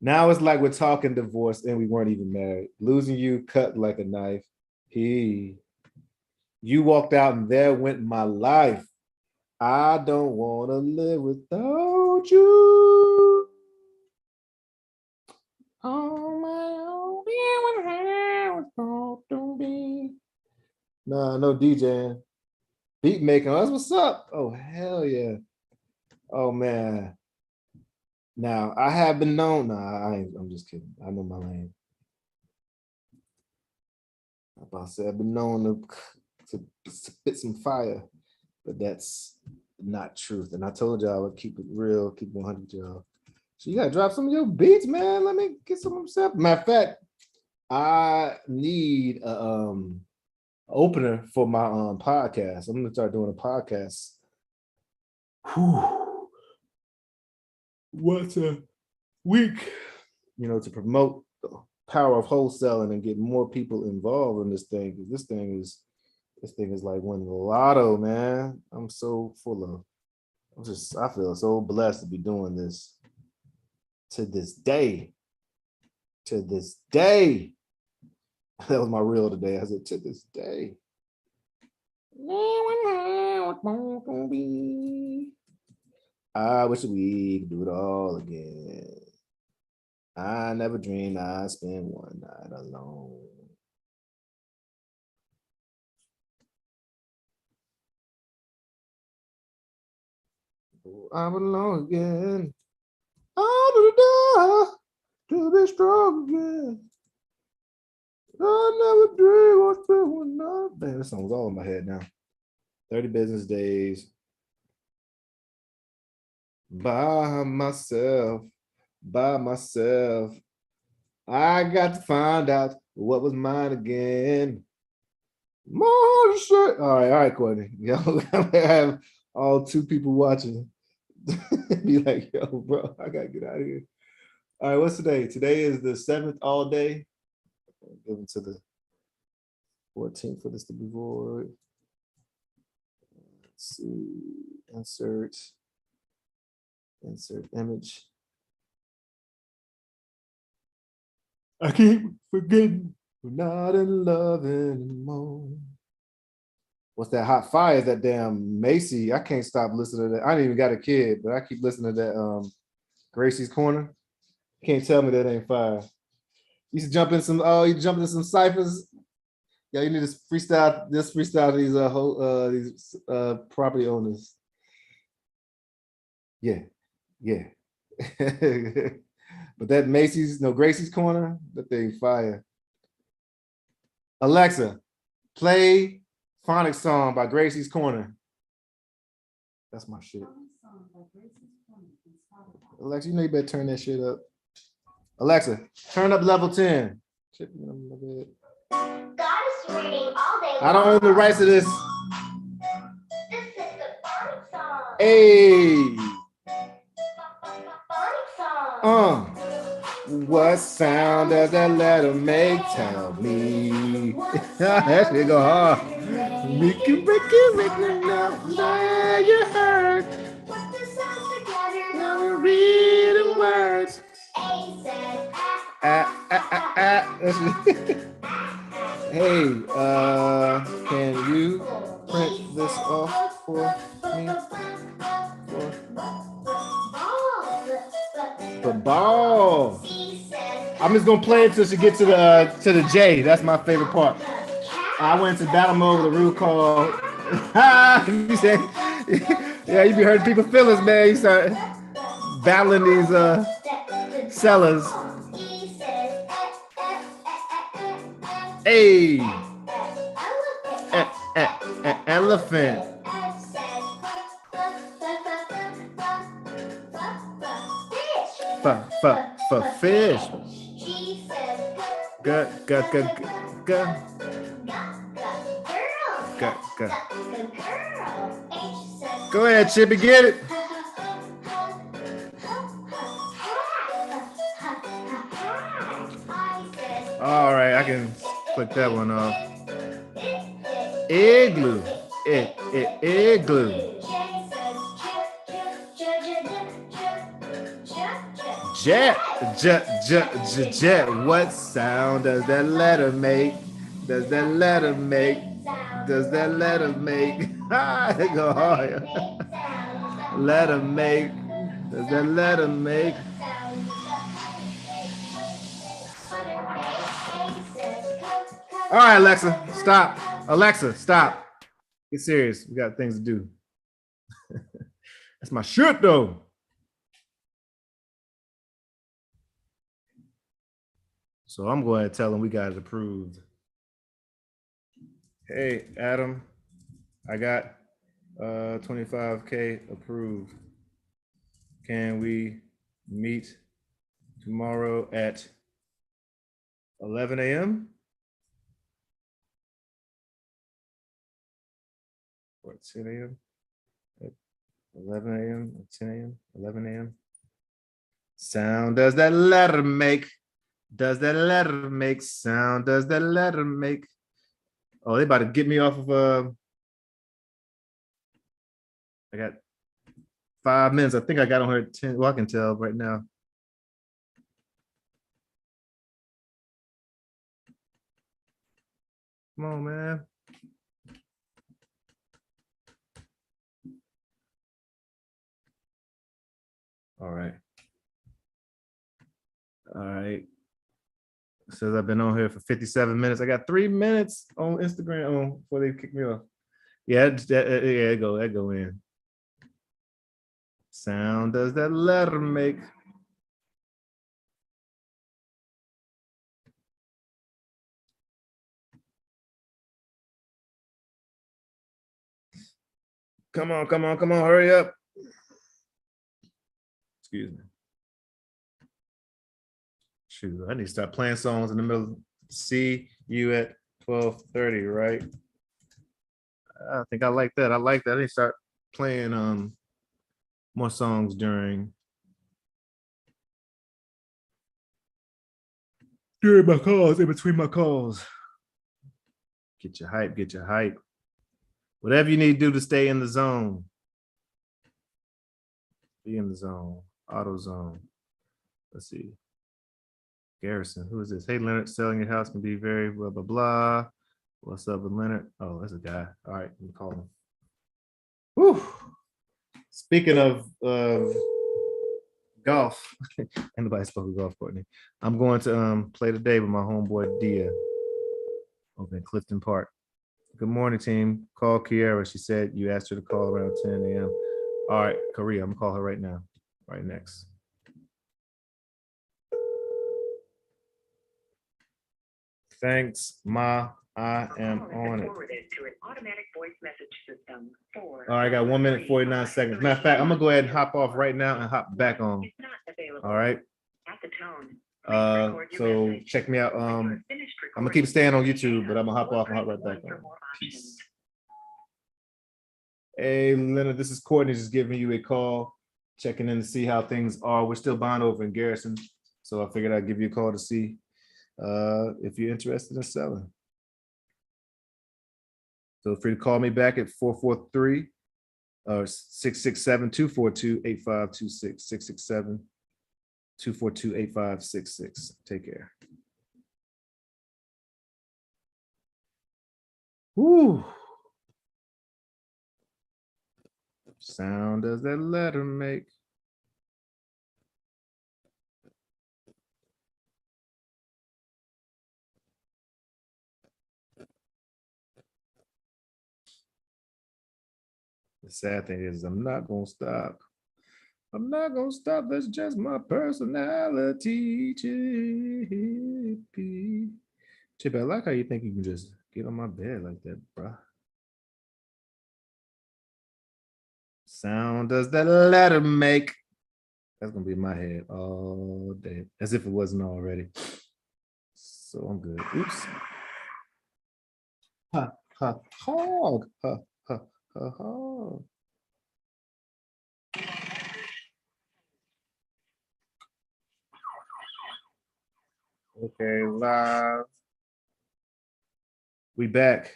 Now it's like we're talking divorce and we weren't even married. Losing you cut like a knife. You walked out and there went my life. I don't want to live without you. Oh my, nah, no DJing. Beat making. That's what's up. Oh, hell yeah. Oh man. Now I have been known. I'm just kidding. I know my lane. I'm about to say I've been known to spit some fire, but that's not truth. And I told y'all I would keep it real, keep 100 y'all. So you gotta drop some of your beats, man. Let me get some of them. Matter of fact, I need a opener for my podcast. I'm gonna start doing a podcast. Once a week, to promote the power of wholesaling and get more people involved in this thing. This thing is like winning the lotto, man. I'm so full of. I feel so blessed to be doing this. To this day. That was my reel today. I said, to this day. I wish we could do it all again. I never dreamed I'd spend one night alone. I'm alone again. I'm gonna die to be strong again. I never dreamed I'd spend one night. Man, this song's all in my head now. 30 business days. By myself. I got to find out what was mine again. More shit. All right, Courtney. Yo, I have all 2 people watching. Be like, yo, bro, I gotta get out of here. All right, what's today? Today is the 7th all day. Give it to the 14th for this to be void. Let's see. Insert image. I keep forgetting we're not in love anymore. What's that hot fire? That damn Macy. I can't stop listening to that. I ain't even got a kid, but I keep listening to that Gracie's Corner. Can't tell me that ain't fire. You should jump in some, you jump into some ciphers. Yeah, you need to freestyle these property owners. Yeah. But that Gracie's Corner, that thing fire. Alexa, play Phonic Song by Gracie's Corner. That's my shit. Alexa, you better turn that shit up. Alexa, turn up level 10. Shit, Goddess reading all day I don't own the rights to this. This is the phonics song. Hey. Phonics song. What sound does that letter make? Tell me. That shit go hard. Make it, yeah, you heard. Put the sounds together. Now we read the words. A says Hey, can you print this off for me? The ball. I'm just gonna play it till she gets to the J. That's my favorite part. I went to battle mode with a rule called. You say, yeah, you be hurting people's feelings, man. You start battling these sellers. Hey, elephant. For fish. Go. Go ahead, Chippy, get it. All right, I can click that one off. Igloo. Igloo. Jet. What sound does that letter make? Does that letter make? Go hard. Letter make. Does that letter make? All right, Alexa, stop. Alexa, stop. Get serious. We got things to do. That's my shit, though. So I'm going to tell them we got it approved. Hey, Adam, I got 25K approved. Can we meet tomorrow at 11 a.m.? Or 10 a.m.? At 11 a.m., 10 a.m., 11 a.m.? Sound does that letter make? Does that letter make sound? Does that letter make? Oh, they about to get me off of I got 5 minutes. I think I got on her 10. Well, I can tell right now. Come on, man. All right. All right. Says I've been on here for 57 minutes. I got 3 minutes on Instagram before they kick me off. Yeah, that go in. Sound does that letter make? Come on, hurry up. Excuse me. Shoot, I need to start playing songs in the middle. See you at 12:30, right? I think I like that. I need to start playing more songs during my calls, in between my calls. Get your hype. Whatever you need to do to stay in the zone. Be in the zone. Auto zone. Let's see. Garrison, who is this? Hey, Leonard, selling your house can be very blah, blah, blah. What's up with Leonard? Oh, that's a guy. All right, let me call him. Whew. Speaking of golf, anybody spoke of golf, Courtney. I'm going to play today with my homeboy Dia over in Clifton Park. Good morning, team. Call Kiara. She said you asked her to call around 10 a.m. All right, Korea, I'm gonna call her right now, right next. Thanks, Ma. I am on it. All right, I got 1 minute, 49 seconds. Matter of fact, I'm gonna go ahead and hop off right now and hop back on. All right. At the tone, So check me out. I'm gonna keep staying on YouTube, but I'm gonna hop off and hop right back on. Peace. Hey, Leonard, this is Courtney just giving you a call, checking in to see how things are. We're still buying over in Garrison, so I figured I'd give you a call to see if you're interested in selling. Feel free to call me back at 443 or 667-242-8526, 667-242-8566. Take care. Woo. Sound does that letter make? The sad thing is I'm not gonna stop. I'm not gonna stop. That's just my personality. Chippy. Chippy, I like how you think you can just get on my bed like that, bro. Sound does that letter make? That's gonna be in my head all day, as if it wasn't already. So I'm good. Oops. Ha ha hog. Ha ha ha hog. Okay, live. We back.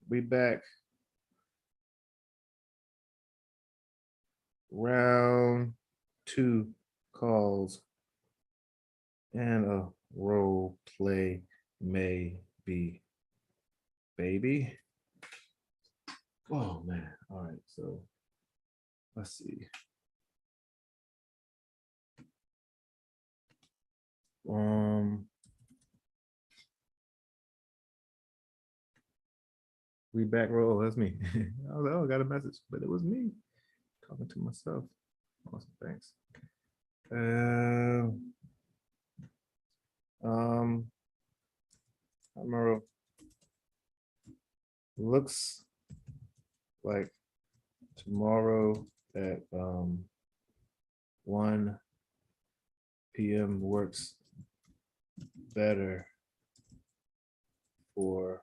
We back. Round 2 calls and a role play maybe. Baby. Oh man. All right, so let's see. We back roll. That's me. I was like, oh, I got a message, but it was me talking to myself. Awesome, thanks. Tomorrow looks like tomorrow at 1 p.m. works better for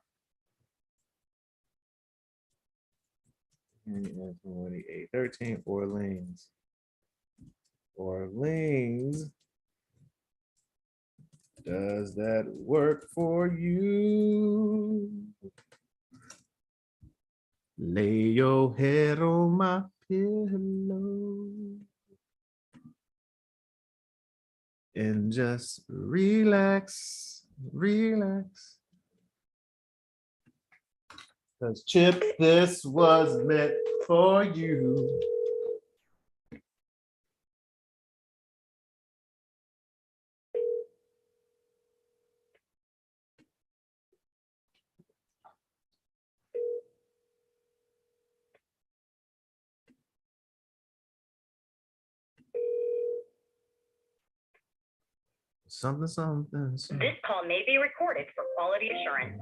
2813 Orleans. Orleans. Does that work for you? Lay your head on my pillow and just relax, relax. Cause Chip, this was meant for you. Something, something, something. This call may be recorded for quality assurance.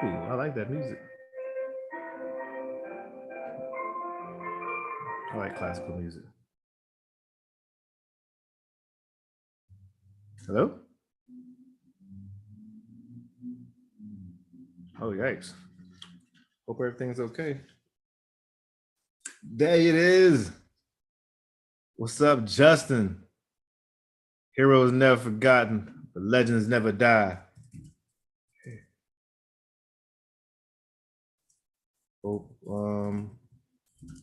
Ooh, I like that music. I like classical music. Hello? Oh, yikes. Hope everything's okay. There it is. What's up, Justin? Heroes never forgotten, but legends never die. Hope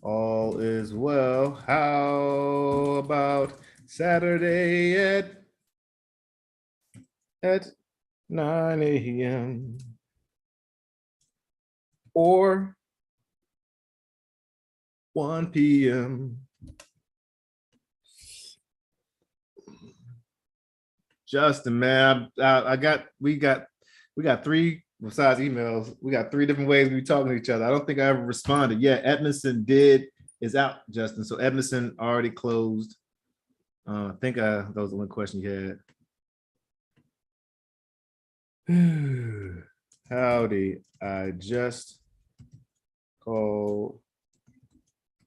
all is well. How about Saturday at 9 a.m. or 1 p.m. Justin, man, we got 3 besides emails. We got 3 different ways we talking to each other. I don't think I ever responded. Yeah, Edmondson is out, Justin. So Edmondson already closed. I think that was the one question you had. Howdy, I just called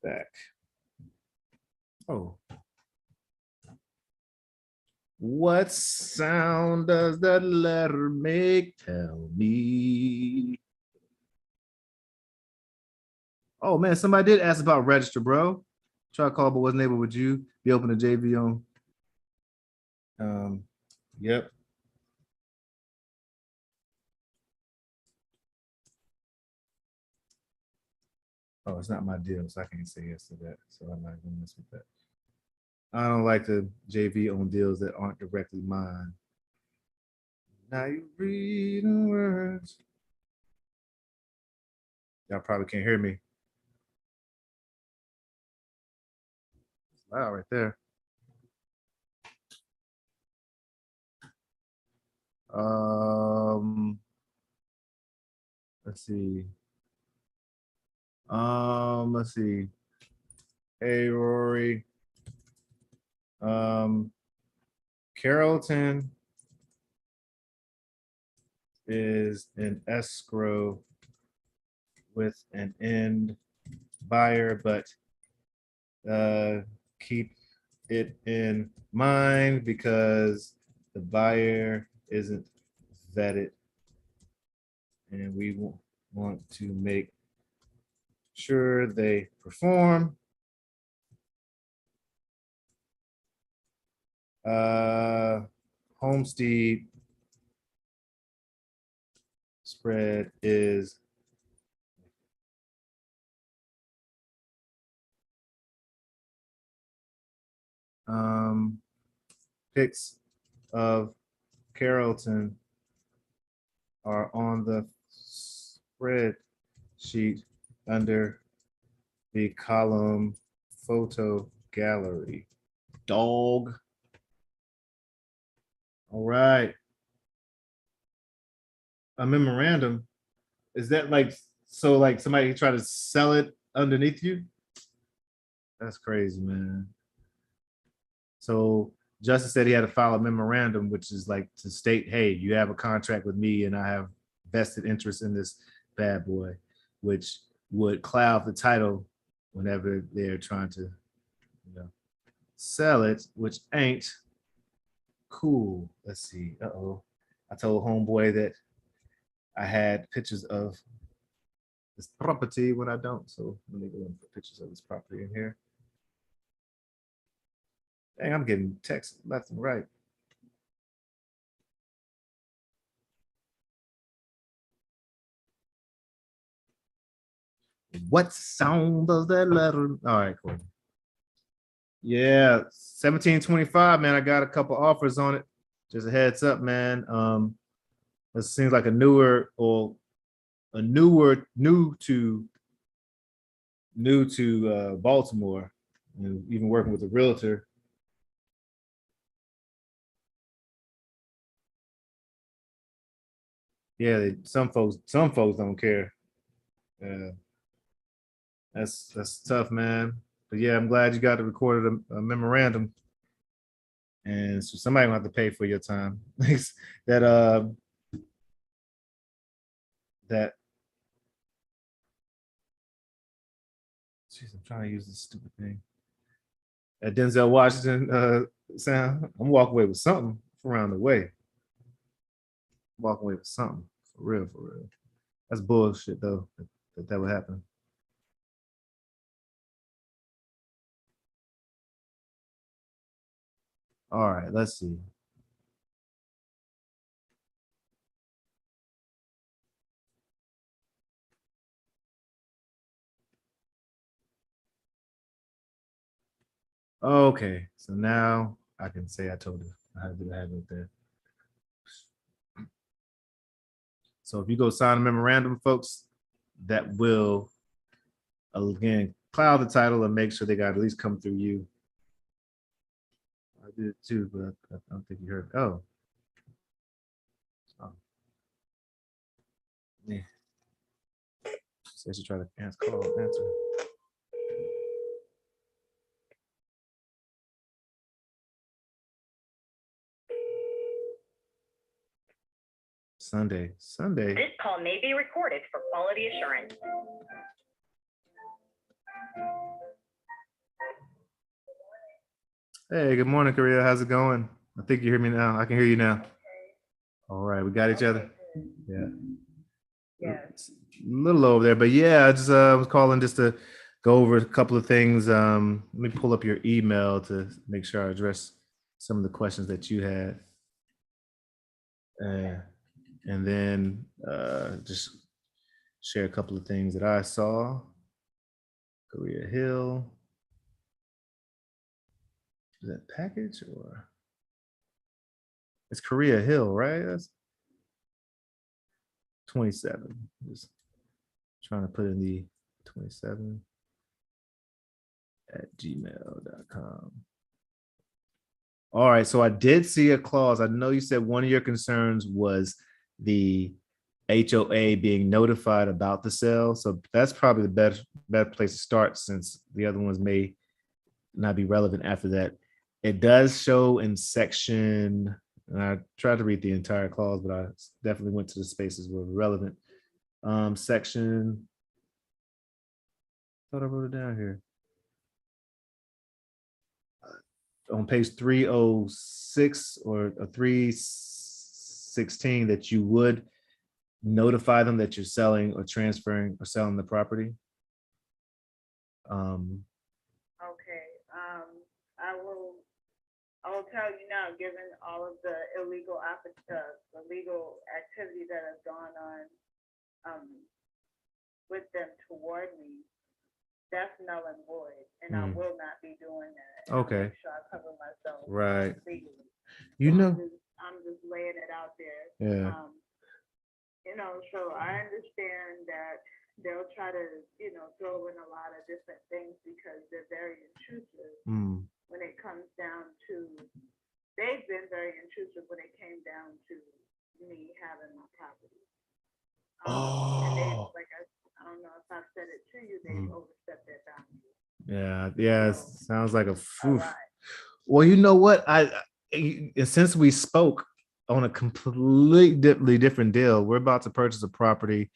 back. Oh. What sound does that letter make? Tell me. Oh man, somebody did ask about register, bro. Try to call, but wasn't able. Would you be open to JV on? Yep. Oh, it's not my deal, so I can't say yes to that. So I'm not gonna mess with that. I don't like to JV on deals that aren't directly mine. Now you reading words. Y'all probably can't hear me. It's loud right there. Let's see. Let's see. Hey Rory. Carrollton is an escrow with an end buyer, but keep it in mind because the buyer isn't vetted and we want to make sure they perform. Homestead spread is pics of Carrollton are on the spreadsheet under the column photo gallery. Dog. All right. A memorandum. Is that like, so like somebody try to sell it underneath you? That's crazy, man. So Justice said he had to file a memorandum, which is like to state, hey, you have a contract with me and I have vested interest in this bad boy, which would cloud the title whenever they're trying to, sell it, which ain't cool. Let's see. Uh-oh. I told homeboy that I had pictures of this property when I don't. So let me go and put pictures of this property in here. Dang, I'm getting texts left and right. What sound does that letter? All right, cool. Yeah, 1725, man. I got a couple offers on it. Just a heads up, man. It seems like new to Baltimore, and even working with a realtor. Yeah, some folks don't care. Yeah, that's tough, man. But yeah, I'm glad you got to record a memorandum, and so somebody gonna have to pay for your time. that that. Jeez, I'm trying to use this stupid thing. At Denzel Washington sound, I'm walking away with something from around the way. Walking away with something for real, for real. That's bullshit though. That would happen. All right, let's see. Okay, so now I can say I told you how to do that right there. So if you go sign a memorandum, folks, that will again cloud the title and make sure they got at least come through you. I did it too, but I don't think you heard. Oh. Yeah. Says you try to answer. Sunday. This call may be recorded for quality assurance. Hey, good morning, Korea. How's it going? I think you hear me now. I can hear you now. All right, we got each other. Yeah. Yes. It's a little over there, but yeah, I just was calling just to go over a couple of things. Let me pull up your email to make sure I address some of the questions that you had. And then just share a couple of things that I saw. Korea Hill. Is that package or it's Korea Hill, right? That's 27. Just trying to put in the 27 at gmail.com. All right, so I did see a clause. I know you said one of your concerns was the HOA being notified about the sale. So that's probably the best place to start, since the other ones may not be relevant after that. It does show in section, and I tried to read the entire clause, but I definitely went to the spaces where relevant. Section, I thought I wrote it down here. On page 306 or 316, that you would notify them that you're selling or transferring or selling the property. Okay, I will tell you now, given all of the illegal legal activity that has gone on, with them toward me, that's null and void, and I will not be doing that. And I'll Okay. make sure I cover myself Right. legally. You So know, I'm just laying it out there. yeah. So I understand that they'll try to, throw in a lot of different things because they're very intrusive when it comes down to, they've been very intrusive when it came down to me having my property. And they, like I don't know if I've said it to you, they've overstepped their boundaries. Yeah, So, sounds like a a lot. well, you know what? Since we spoke on a completely different deal, we're about to purchase a property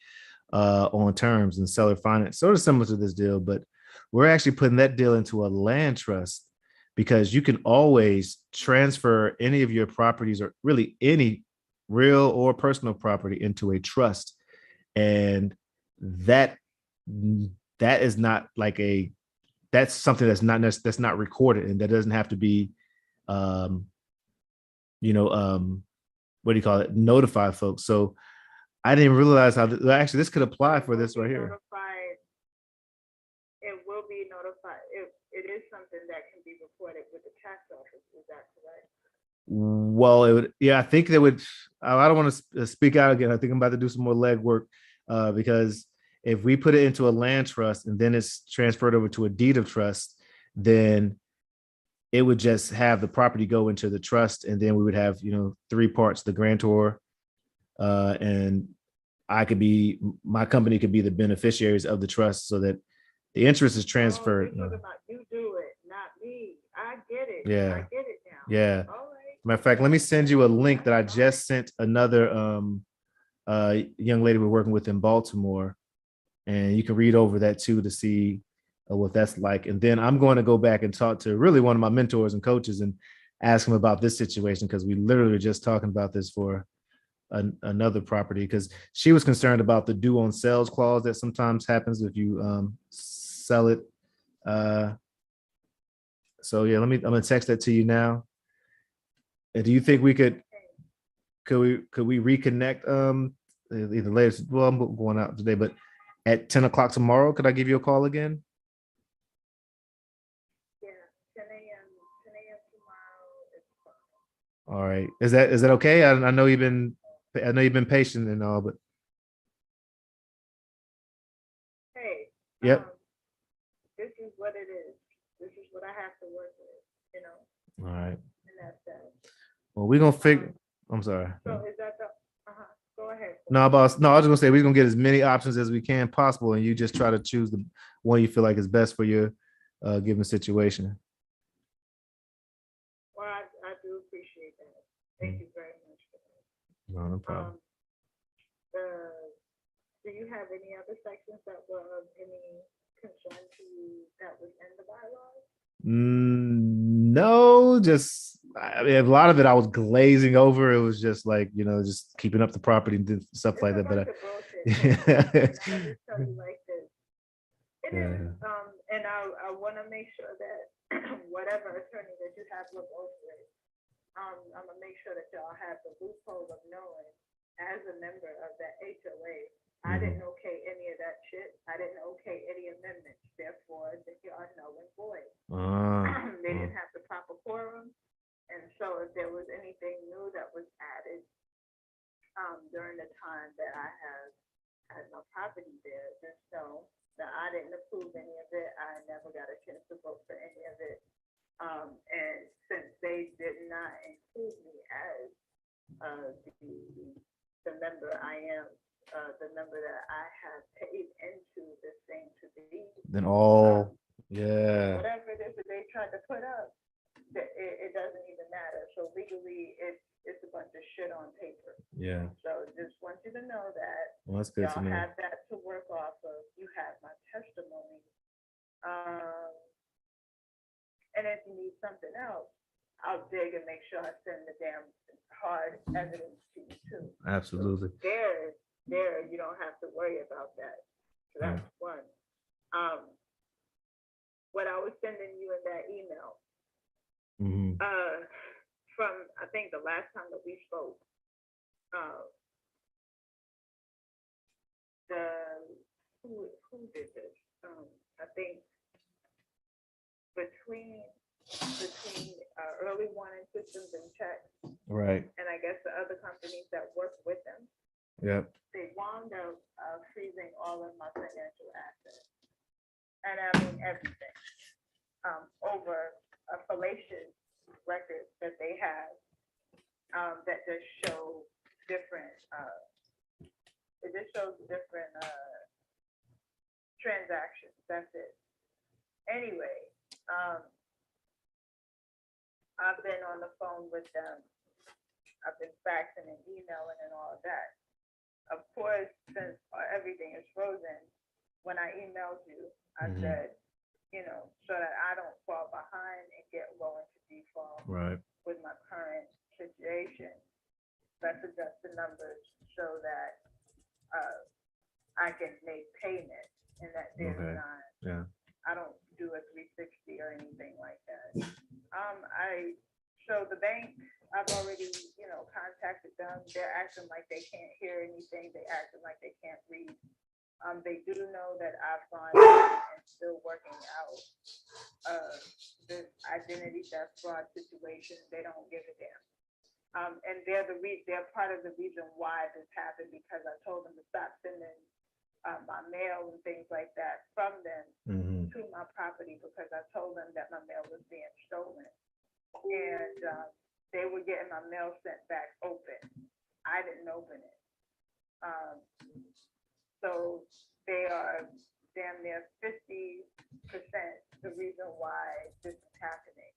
on terms and seller finance, sort of similar to this deal, but we're actually putting that deal into a land trust, because you can always transfer any of your properties, or really any real or personal property, into a trust. And that is not like that's something that's not recorded, and that doesn't have to be um what do you call it, notify folks. So I didn't realize how actually this could apply for this right here. It will be notified. It is something that can be reported with the tax office. Is that correct? Well, it would, yeah, I think they would. I don't want to speak out again. I think I'm about to do some more legwork, because if we put it into a land trust and then it's transferred over to a deed of trust, then it would just have the property go into the trust, and then we would have, three parts: the grantor, and my company could be the beneficiaries of the trust, so that the interest is transferred. You're talking about you do it, not me. I get it. Yeah. I get it now. Yeah. All right. Matter of fact, let me send you a link that I just sent another young lady we're working with in Baltimore, and you can read over that too to see what that's like. And then I'm going to go back and talk to really one of my mentors and coaches and ask him about this situation, because we literally were just talking about this for another property, because she was concerned about the due on sales clause that sometimes happens if you sell it. So yeah, I'm gonna text that to you now. And do you think we could we reconnect either later? Well, I'm going out today, but at 10 o'clock tomorrow, could I give you a call again? Yeah, 10 a.m. tomorrow. All right. Is that okay? I know you've been patient and all, but Hey. Yep. This is what it is. This is what I have to work with. All right. And that's that. Well, we're gonna figure. I'm sorry. So is that the? Go ahead. No, boss. No, I was just gonna say we're gonna get as many options as we can possible, and you just try to choose the one you feel like is best for your given situation. Well, I do appreciate that. Thank you very much for that. No problem. Do you have any other sections that were of any concern to you that was in the bylaws? No, just I mean, a lot of it I was glazing over. It was just like, just keeping up the property and stuff It's like a that. But bunch of bullshit. I just tell you like this. It is, and I want to make sure that whatever attorney that you have look over it, I'm gonna make sure that y'all have the loophole of knowing, as a member of that HOA, I didn't okay any of that shit. I didn't okay any amendments. Therefore, they are null and void. They didn't have the proper quorum, and so if there was anything new that was added during the time that I have had no property there, just know that I didn't approve any of it. I never got a chance to vote for any of it. And since they did not include me as the member I am, the member that I have paid into this thing to be, then whatever it is that they tried to put up, it doesn't even matter. So legally, it's a bunch of shit on paper. Yeah. So just want you to know that. Well, that's good to y'all know. have that to work off of. You have my testimony. And if you need something else, I'll dig and make sure I send the damn hard evidence to you too. Absolutely. There, you don't have to worry about that. So that's one. What I was sending you in that email, from I think the last time that we spoke, who did this? I think between early warning systems and checks, Right. and I guess the other companies that work with them, Yep. they wound up freezing all of my financial assets, and I mean everything, over a fallacious record that they have, that just show different. It just shows different transactions. That's it. Anyway, I've been on the phone with them. I've been faxing and emailing and all of that. Of course, since everything is frozen, when I emailed you, I said, so that I don't fall behind and get low into default with my current situation, let's adjust the numbers so that I can make payment and that there's not, I don't do a 360 or anything like that. So the bank, I've already, contacted them. They're acting like they can't hear anything. They acting like they can't read. They do know that I've gone and still working out this identity theft fraud situation. They don't give a damn. And they're part of the reason why this happened, because I told them to stop sending my mail and things like that from them to my property, because I told them that my mail was being stolen. And they were getting my mail sent back open. I didn't open it. So they are damn near 50% the reason why this is happening.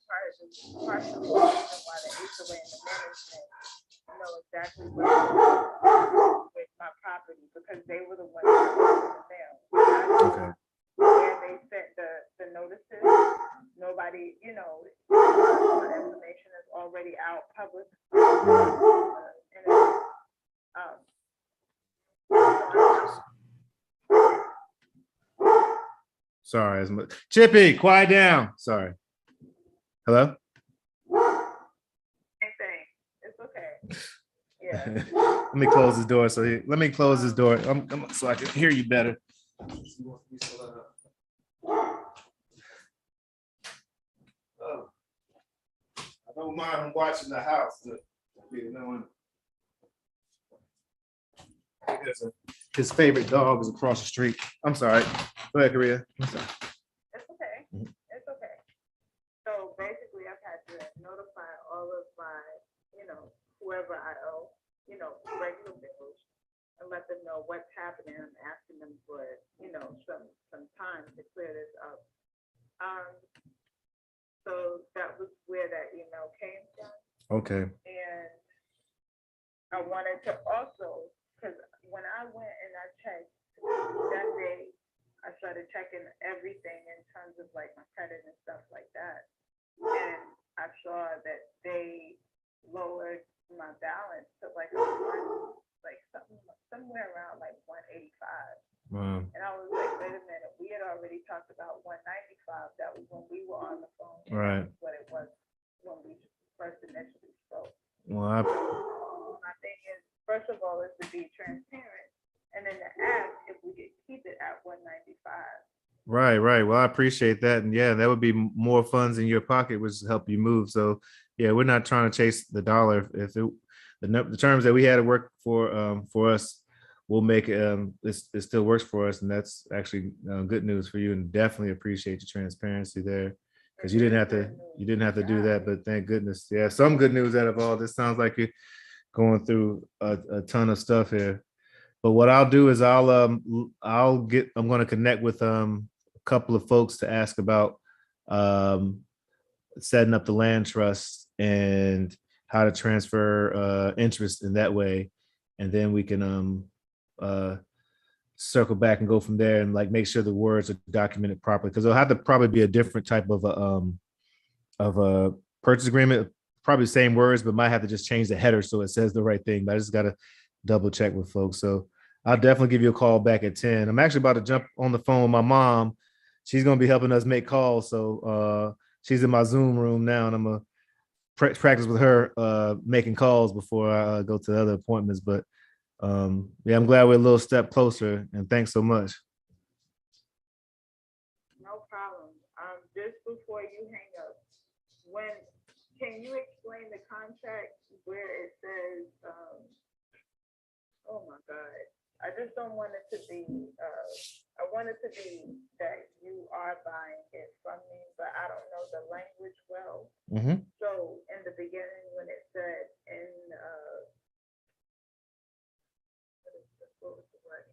Partially the reason why the HOA and the management know exactly what to do with my property, because they were the ones that sent the mail. Okay. Where they sent the notices, nobody, my information is already out public. Sorry. Chippy, quiet down. Sorry. Hello? Same thing. It's okay. Yeah. Let me close this door. Let me close this door so I can hear you better. I don't mind him watching the house. His favorite dog is across the street. I'm sorry. Go ahead, Korea. It's okay. It's okay. So basically, I've had to notify all of my, whoever I owe, regular bills, and let them know what's happening. I'm asking them for, some time to clear this up. So that was where that email came from. Okay. And I wanted to also, because when I went and I checked that day, I started checking everything in terms of like my credit and stuff like that. And I saw that they lowered my balance to like somewhere around like 185. Wow. And I was like, wait a minute, we had already talked about 195. That was when we were on the phone. And Right. that's what it was when we first initially spoke. Well, My thing is, first of all, is to be transparent, and then to ask if we could keep it at 195. right. Well, I appreciate that. And yeah, that would be more funds in your pocket, which help you move. So yeah, we're not trying to chase the dollar. If the terms that we had to work for us, we'll make it still works for us. And that's actually good news for you. And definitely appreciate the transparency there. Because you didn't have to do that, but thank goodness. Yeah, some good news out of all this. Sounds like you're going through a ton of stuff here. But what I'll do is I'm going to connect with a couple of folks to ask about setting up the land trust and how to transfer interest in that way, and then we can circle back and go from there and like make sure the words are documented properly, because there'll have to probably be a different type of a purchase agreement, probably the same words, but might have to just change the header so it says the right thing. But I just got to double check with folks. So I'll definitely give you a call back at 10. I'm actually about to jump on the phone with my mom. She's going to be helping us make calls. So she's in my Zoom room now, and I'm going to practice with her making calls before I go to the other appointments. But yeah, I'm glad we're a little step closer, and thanks so much. No problem. Just before you hang up, can you explain the contract where it says, oh my God, I just don't want it to be, I want it to be that you are buying it from me, but I don't know the language well. Mm-hmm. So in the beginning, when it said what was the word?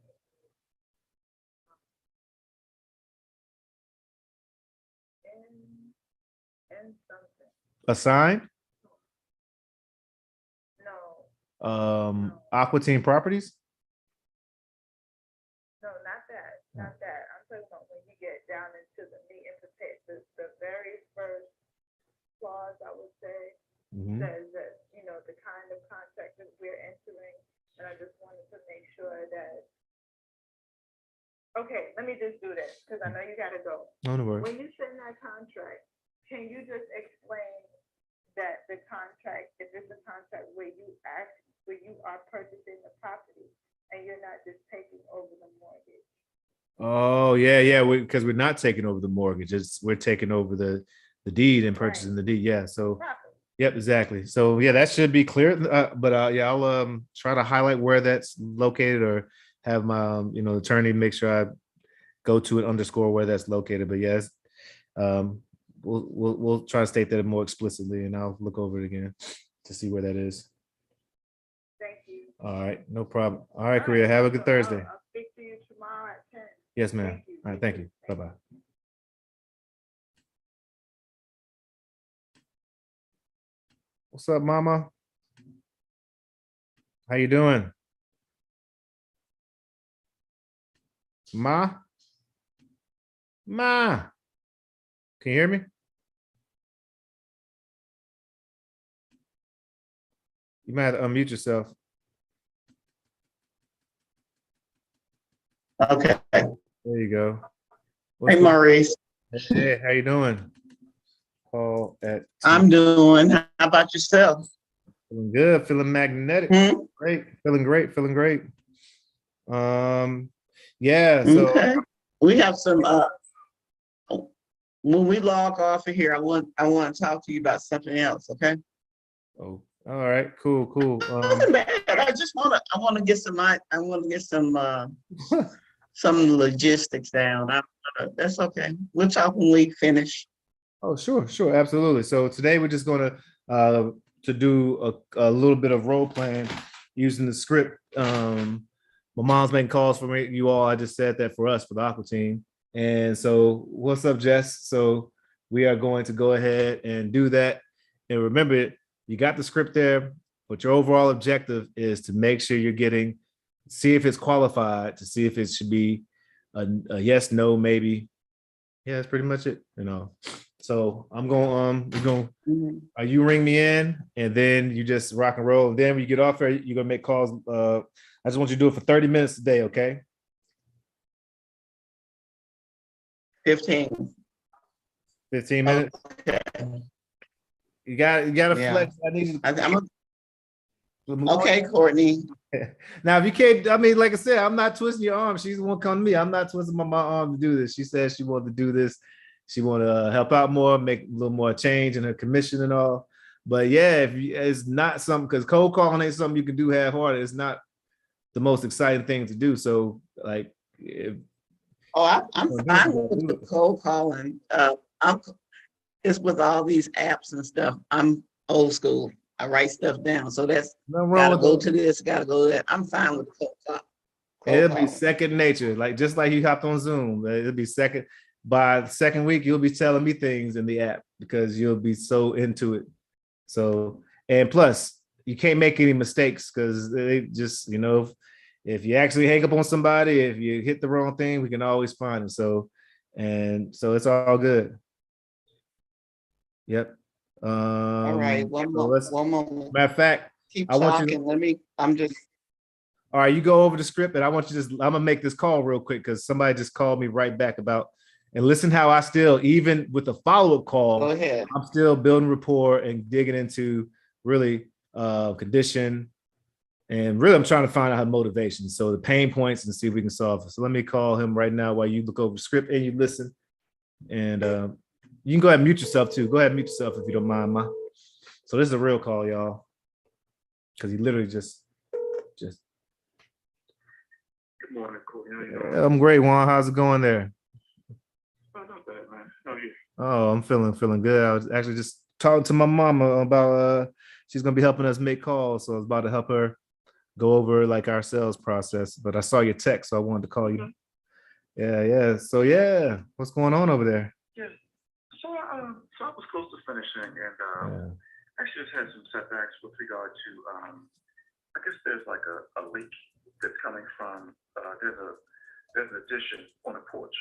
In something. Assigned? No, Aqua Team Properties? no, not that. I'm talking about when you get down into the meat and potatoes, the very first clause, I would say, says that, the kind of contract that we're entering. And I just wanted to make sure that, okay, let me just do this, because I know you gotta go. No worries. When you send that contract, can you just explain that the contract, if it's a contract where you are purchasing the property and you're not just taking over the mortgage? Oh yeah, because we're not taking over the mortgage. We're taking over the deed and purchasing the deed. Yeah, so Property. yep, exactly. So yeah, that should be clear. But yeah, I'll try to highlight where that's located, or have my attorney make sure I go to it, underscore where that's located. But yes, we'll try to state that more explicitly, and I'll look over it again to see where that is. Thank you. All right, no problem. All right, Korea, have a good Thursday. I'll speak to you tomorrow at 10. Yes, ma'am. Thank you. All right, thank you. Bye-bye. What's up, mama? How you doing? Ma? Can you hear me? You might have to unmute yourself. Okay. There you go. Hey, Maurice. Hey, how you doing? Call at I'm doing. How about yourself? feeling good, feeling magnetic. Great, feeling great. Yeah, so Okay. We have some when we log off of here, I want to talk to you about something else, okay? oh, all right, cool. Nothing bad. I want to get some logistics down. That's okay. We'll talk when we finish. Oh, sure, absolutely. So today we're just going to do a little bit of role playing using the script. My mom's making calls for me, you all. I just said that for us, for the Aqua Team. And so what's up, Jess? So we are going to go ahead and do that. And remember, you got the script there, but your overall objective is to make sure you're see if it's qualified, to see if it should be a yes, no, maybe. Yeah, that's pretty much it. So I'm going. You ring me in, and then you just rock and roll. And then when you get off here, you're gonna make calls. I just want you to do it for 30 minutes today, okay? 15. 15 minutes. Okay. You gotta Yeah. flex. I need. Okay, Courtney. Now, if you can't, I mean, like I said, I'm not twisting your arm. She's the one coming to me. I'm not twisting my arm to do this. She said she wanted to do this. She wanted to help out more, make a little more change in her commission and all. But yeah, it's not something, because cold calling ain't something you can do half-hearted. It's not the most exciting thing to do. So, like, I'm fine with the cold calling. It's with all these apps and stuff. I'm old school. I write stuff down. So that's gotta go to this, gotta go to that. I'm fine with cold call. It'll be second nature, just like you hopped on Zoom. It'll be second. By the second week, you'll be telling me things in the app because you'll be so into it. So, and plus, you can't make any mistakes because they just, if you actually hang up on somebody, if you hit the wrong thing, we can always find it. So it's all good. Yep. All right. One moment. Matter of fact, keep talking. All right, you go over the script, and I want you I'm gonna make this call real quick because somebody just called me right back about. And listen how I still, even with the follow-up call, go ahead. I'm still building rapport and digging into really condition. And really, I'm trying to find out her motivation. So the pain points and see if we can solve it. So let me call him right now while you look over the script and you listen. And you can go ahead and mute yourself too. Go ahead and mute yourself if you don't mind, Ma. So this is a real call, y'all. Because he literally just. Good morning, Courtney. I'm great, Juan. How's it going there? Not bad, man. How are you? Oh, I'm feeling good. I was actually just talking to my mama about she's gonna be helping us make calls. So I was about to help her go over like our sales process. But I saw your text, so I wanted to call you. Yeah. So yeah, what's going on over there? Yeah. So I was close to finishing, and actually just had some setbacks with regard to I guess there's like a leak that's coming from there's an addition on a porch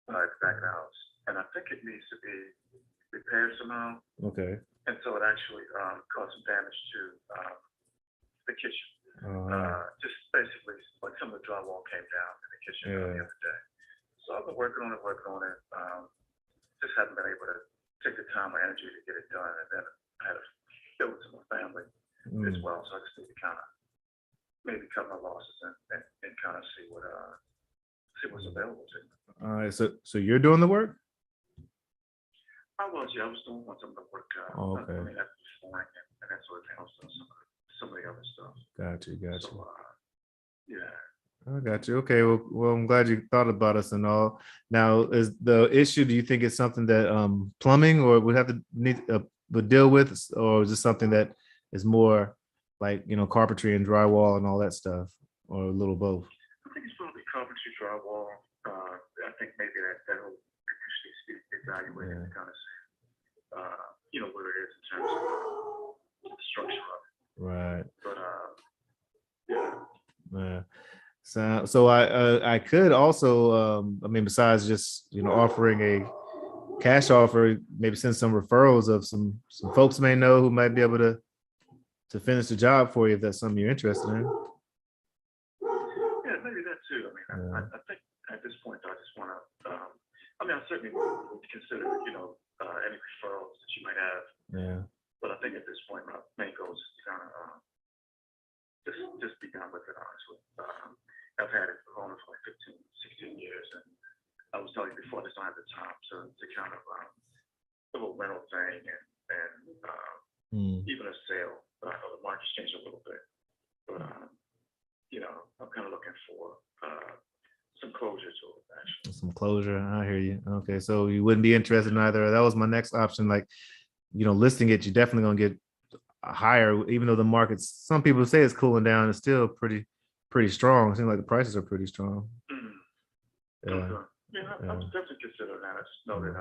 at the back of the house, and I think it needs to be repaired somehow. Okay. And so it actually caused some damage to the kitchen. Just basically, like some of the drywall came down in the kitchen the other day. So I've been working on it. Just haven't been able to take the time or energy to get it done. And then I had to bill it to my family as well. So I just need to kind of maybe cut my losses and kind of see what's available to me. All right. So you're doing the work? I was doing some of the work. Okay. I mean, that's flooring and that sort of thing. I was doing some of the other stuff. Got you. So, yeah. I got you. Okay. Well, I'm glad you thought about us and all. Now, is the issue? Do you think it's something that plumbing or would have to would deal with, or is it something that is more like carpentry and drywall and all that stuff, or a little both? I think it's probably carpentry, drywall. I think maybe that'll needs to be evaluated and kind of see, where it is in terms of the structure of it. Right. But yeah. So I could also besides just offering a cash offer, maybe send some referrals of some folks may know who might be able to finish the job for you if that's something you're interested in. Yeah, maybe that too. I mean, I think at this point I just want to. I certainly would consider any referrals that you might have. Yeah. But I think at this point my main goal is to kind of just be done with it. Honestly, I've had it for almost like 15, 16 years, and I was telling you before, I just don't have the time to kind of the whole rental thing and even a sale. I know the market's changed a little bit, but I'm kind of looking for some closure to it. Actually, some closure. I hear you. Okay, so you wouldn't be interested in either. That was my next option. Like, listing it, you're definitely gonna get higher, even though the market's. Some people say it's cooling down. It's still pretty strong. It seems like the prices are pretty strong. Yeah. Okay. Yeah, I'm definitely considering that. I just know that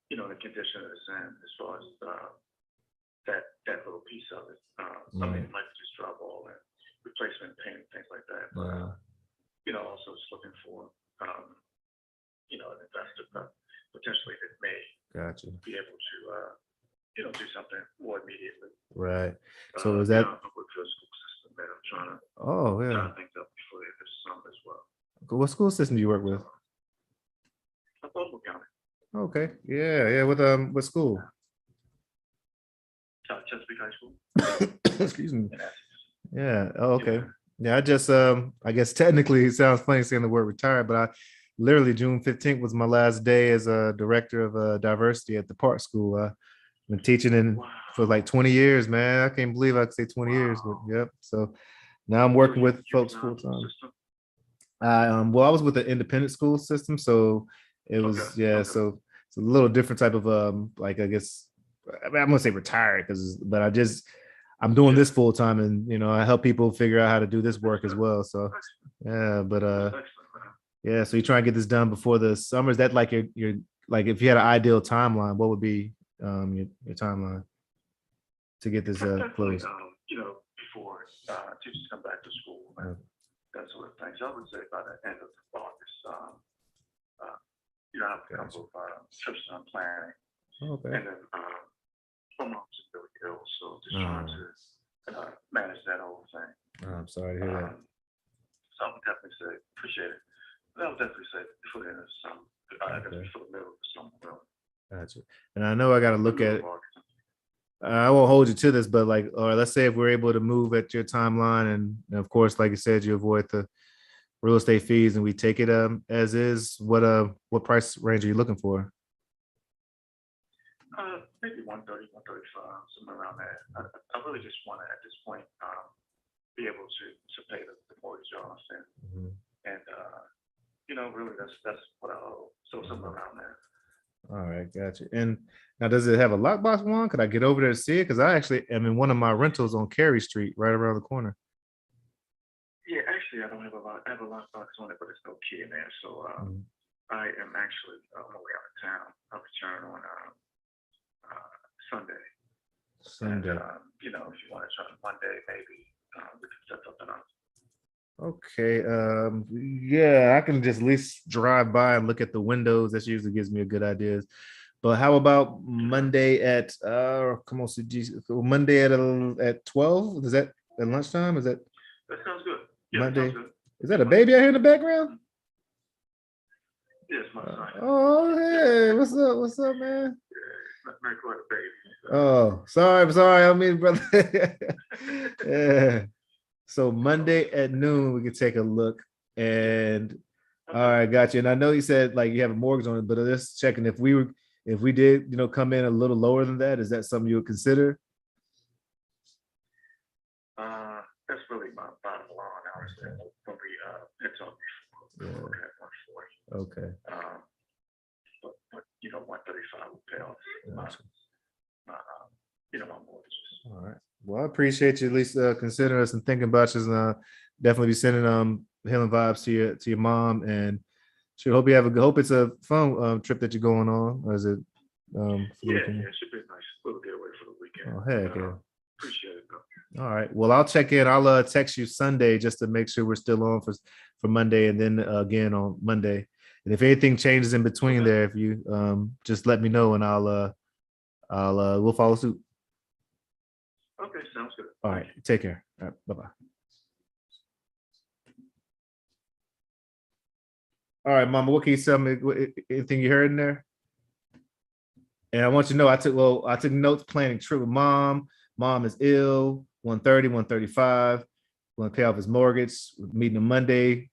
the condition of the sand as far as that little piece of it. I mean, it might be just drywall and replacement paint and things like that. But also just looking for an investor, but potentially that may Gotcha. be able to, do something more immediately. Right. So is that? I work for a school system that I'm trying to Oh, yeah. tie things up before the end of the summer as well. What school system do you work with? Baltimore County, Okay. Yeah. Yeah. What school? Chesapeake High School. Excuse me. in Essex. Yeah. Oh, okay. Yeah. Yeah. I guess technically it sounds funny saying the word retired, but I literally June 15th was my last day as a director of diversity at the Park School. I've been teaching for like 20 years, man. I can't believe I could say 20 years, but yep. So now I'm working with folks full time. Well, I was with the independent school system, so it was so it's a little different type of like I guess I'm gonna say retired but I'm doing this full time, and I help people figure out how to do this work as well. So yeah, but yeah, so you try and get this done before the summer. Is that like your like if you had an ideal timeline, what would be your timeline to get this closed? Before teachers come back to school and that sort of thing. So I would say by the end of August, I have a couple of trips I'm planning. Okay. And then my mom's really ill, so just trying to manage that whole thing. I'm sorry to hear that. So I would definitely say appreciate it. I would definitely say before the end of the summer, before the middle of the summer. Gotcha. And I know I got to look at it. I won't hold you to this, but or let's say if we're able to move at your timeline, and of course, like you said, you avoid the real estate fees, and we take it as is. What price range are you looking for? Maybe 130, 135, somewhere around that. I really just want to at this point be able to pay the mortgage off, and really that's what I owe. So somewhere around there. All right, gotcha. And now, does it have a lockbox one? Could I get over there to see it? Because I actually am in one of my rentals on Cary Street, right around the corner. Yeah, actually, I don't have I have a lockbox on it, but there's no key in there. So I am actually on my way out of town. I'll return on Sunday. Sunday. And, if you want to try Monday, maybe we can set something up. Okay. Yeah, I can just at least drive by and look at the windows. That usually gives me a good idea. But how about Monday at Monday at 12? Is that at lunchtime? Is that sounds good? Yeah, Monday? Sounds good. Is that a baby out here in the background? Yes, my son. Oh, hey, what's up, man? Yeah, not quite a baby. Oh, sorry. I mean, brother. Yeah. So Monday at noon, we can take a look. And all right, got you. And I know you said like you have a mortgage on it, but just checking if we did, come in a little lower than that, is that something you would consider? That's really my bottom line. Honestly, when we had talked before, we were looking at 140. Okay. But 135 will pay off my mortgages. All right. Well, I appreciate you at least considering us and thinking about you. And definitely be sending healing vibes to your mom, and hope it's a fun trip that you're going on. Or is it? Yeah, it should be a nice little getaway for the weekend. Oh, heck yeah. Appreciate it, though. All right. Well, I'll check in. I'll text you Sunday just to make sure we're still on for Monday, and then again on Monday. And if anything changes in between there, if you just let me know, and we'll follow suit. Okay, sounds good. All right. Take care. All right. Bye-bye. All right, Mama, what can you tell me? Anything you heard in there? And I want you to know, I took notes planning trip with mom. Mom is ill, 130, 135. Want to pay off his mortgage. We're meeting on Monday. He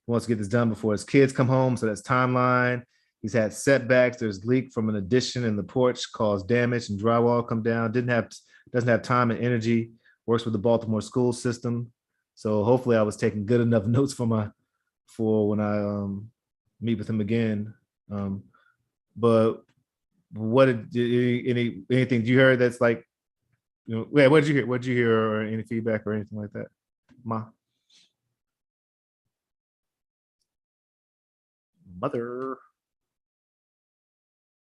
wants to get this done before his kids come home. So that's timeline. He's had setbacks. There's leak from an addition in the porch, caused damage, and drywall come down. Doesn't have time and energy. Works with the Baltimore school system. So hopefully I was taking good enough notes for when I meet with him again. But what did anything you heard that's like, what did you hear? What did you hear, or any feedback or anything like that, Ma? Mother.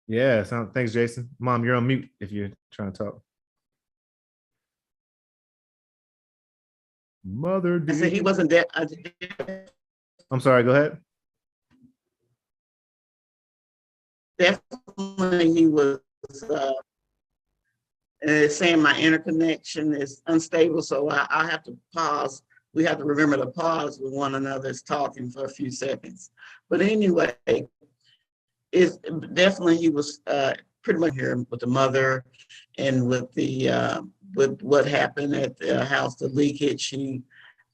Yeah, thanks, Jason. Mom, you're on mute if you're trying to talk. Mother. I said he wasn't there. I'm sorry, go ahead. definitely he was, and it's saying my interconnection is unstable, so I have to pause. We have to remember to pause when one another is talking for a few seconds. But anyway, it's definitely he was pretty much here with the mother and with the with what happened at the house, the leakage. He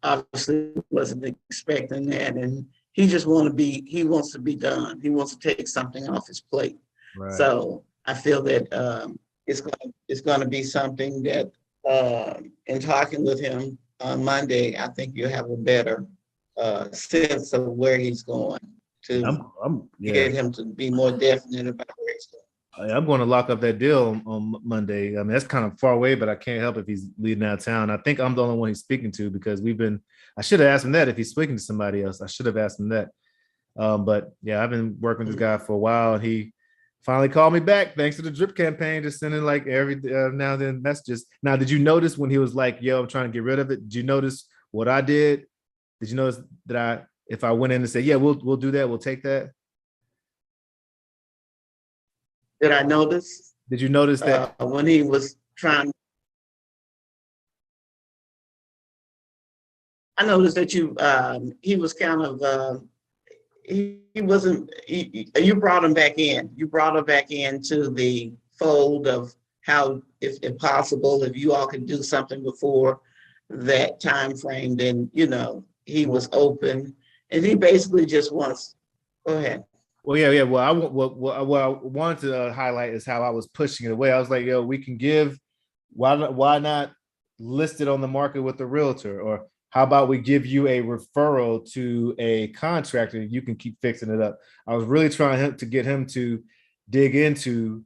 obviously wasn't expecting that, and he just he wants to be done. He wants to take something off his plate. Right. So I feel that it's going to be something that in talking with him on Monday, I think you'll have a better sense of where he's going to get him to be more definite about where he's going. I'm going to lock up that deal on Monday. I mean, that's kind of far away, but I can't help if he's leaving out of town. I think I'm the only one he's speaking to because I should have asked him that if he's speaking to somebody else. I should have asked him that. But yeah, I've been working with this guy for a while, and he finally called me back thanks to the drip campaign, just sending like every now and then messages. Now, did you notice when he was like, yo, I'm trying to get rid of it? Did you notice what I did? Did you notice that if I went in and said, yeah, we'll do that, we'll take that? Did I notice? Did you notice that when he was trying? I noticed that he was kind of, he wasn't, you brought him back in. You brought him back into the fold of how, if possible, if you all could do something before that time frame, then, he was open. And he basically just wants, go ahead. Well, yeah. Well, what I wanted to highlight is how I was pushing it away. I was like, yo, we can give, why not list it on the market with a realtor? Or how about we give you a referral to a contractor and you can keep fixing it up? I was really trying to get him to dig into,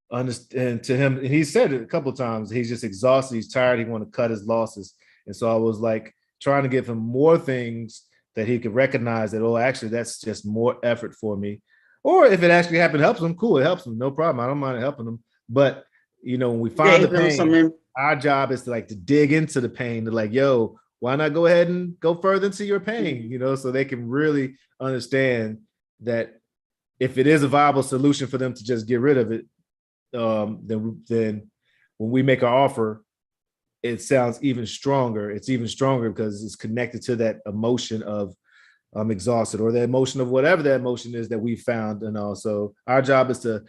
understand to him. And he said it a couple of times, he's just exhausted, he's tired, he want to cut his losses. And so I was like trying to give him more things that he could recognize that, oh, actually, that's just more effort for me. Or if it actually happened, helps him, cool, it helps him, no problem. I don't mind helping him. But, when we find the pain, our job is to dig into the pain, to like, yo, why not go ahead and go further into your pain, so they can really understand that if it is a viable solution for them to just get rid of it, then when we make our offer, it sounds even stronger. It's even stronger because it's connected to that emotion of I'm exhausted, or the emotion of whatever that emotion is that we found. And also our job is to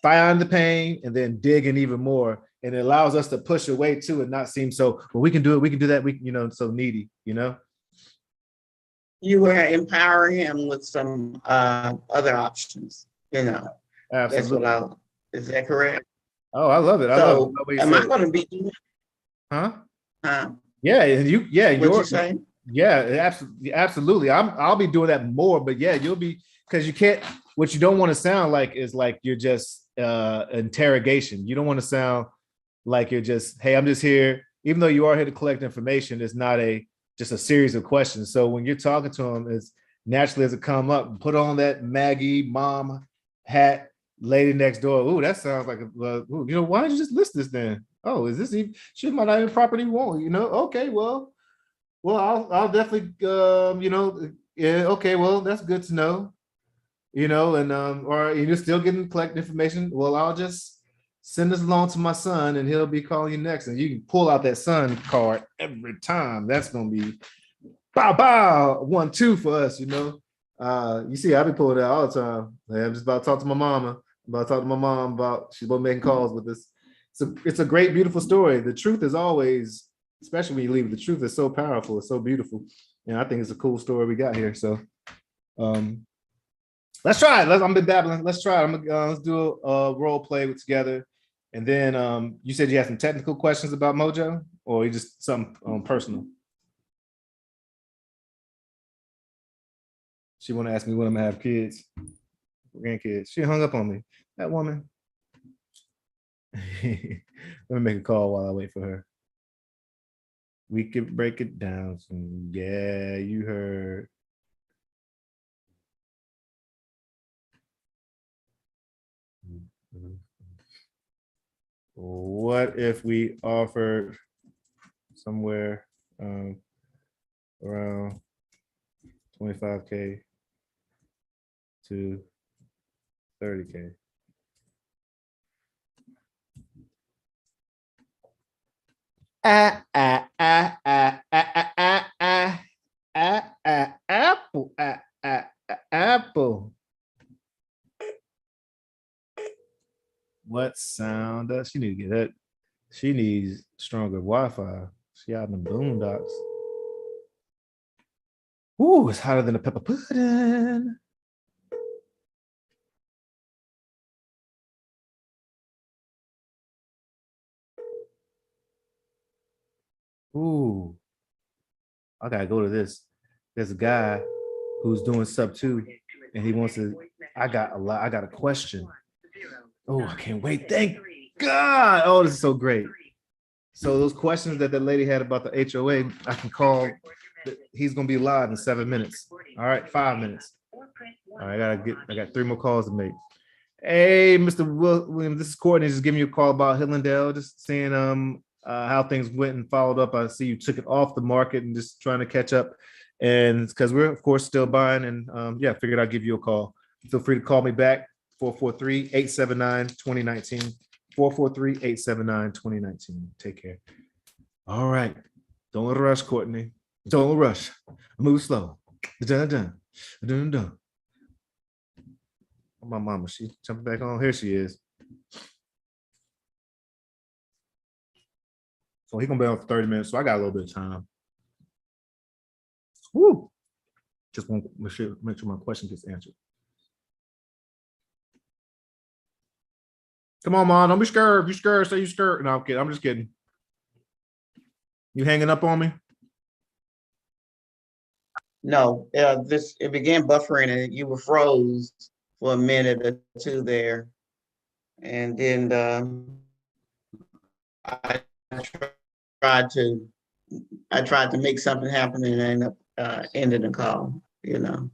find the pain and then dig in even more. And it allows us to push away too and not seem so, well, we can do it, we can do that, we so needy, You were empowering him with some other options, Absolutely. That's what is that correct? Oh, I love it. I love it. Am I going to be doing? Huh? Huh? Yeah, What you saying? Yeah, absolutely. I'll be doing that more, but yeah, you'll be, because you can't. What you don't want to sound like is like you're just interrogation. You don't want to sound like you're just, hey, I'm just here. Even though you are here to collect information, it's not just a series of questions. So when you're talking to them, it's naturally as it come up, put on that Maggie mom hat, lady next door. Ooh, that sounds like why don't you just list this then? Oh, is this even, she might not even property won't, okay, well, I'll definitely, yeah, okay, well, that's good to know, and, or you're still getting collect information. Well, I'll just send this along to my son and he'll be calling you next. And you can pull out that son card every time. That's going to be bow, 1-2 for us, you see, I be pulling that all the time. I'm just about to talk to my mama. I'm about to talk to my mom about, she's about making calls with this. It's a great, beautiful story. The truth is always, especially when you leave, the truth is so powerful. It's so beautiful. And I think it's a cool story we got here. So let's try it. I'm been babbling. Let's try it. Let's do a role play together. And then you said you had some technical questions about Mojo, or you just something personal? She want to ask me when I'm gonna have kids, grandkids. She hung up on me. That woman. Let me make a call while I wait for her. We could break it down. Yeah, you heard. What if we offered somewhere around 25K to 30K. Apple. Apple. What sound does she need to get that? She needs stronger Wi-Fi. She out in the boondocks. Ooh, it's hotter than a pepper pudding. Ooh, I gotta go to this. There's a guy who's doing sub 2, and he wants to. I got a question. Oh, I can't wait. Thank God. Oh, this is so great. So those questions that lady had about the HOA, I can call. He's gonna be live in 7 minutes. All right, 5 minutes. All right, I got 3 more calls to make. Hey, Mr. Williams, this is Courtney. Just giving you a call about Hillendale. Just seeing how things went and followed up. I see you took it off the market and just trying to catch up. And because we're of course still buying, and yeah, figured I'd give you a call. Feel free to call me back, 443-879-2019. 443-879-2019. Take care. All right. Don't rush, Courtney. Don't rush. Move slow. Dun, dun, dun, dun. My mama, she jumping back on. Here she is. So he's gonna be on for 30 minutes. So I got a little bit of time. Woo! Just want to make sure my question gets answered. Come on, Mom. Don't be scared. If you're scared, say you're scared. No, I'm kidding. I'm just kidding. You hanging up on me? No, it began buffering and you were froze for a minute or two there. And then I tried to make something happen and I ended up ending the call, you know.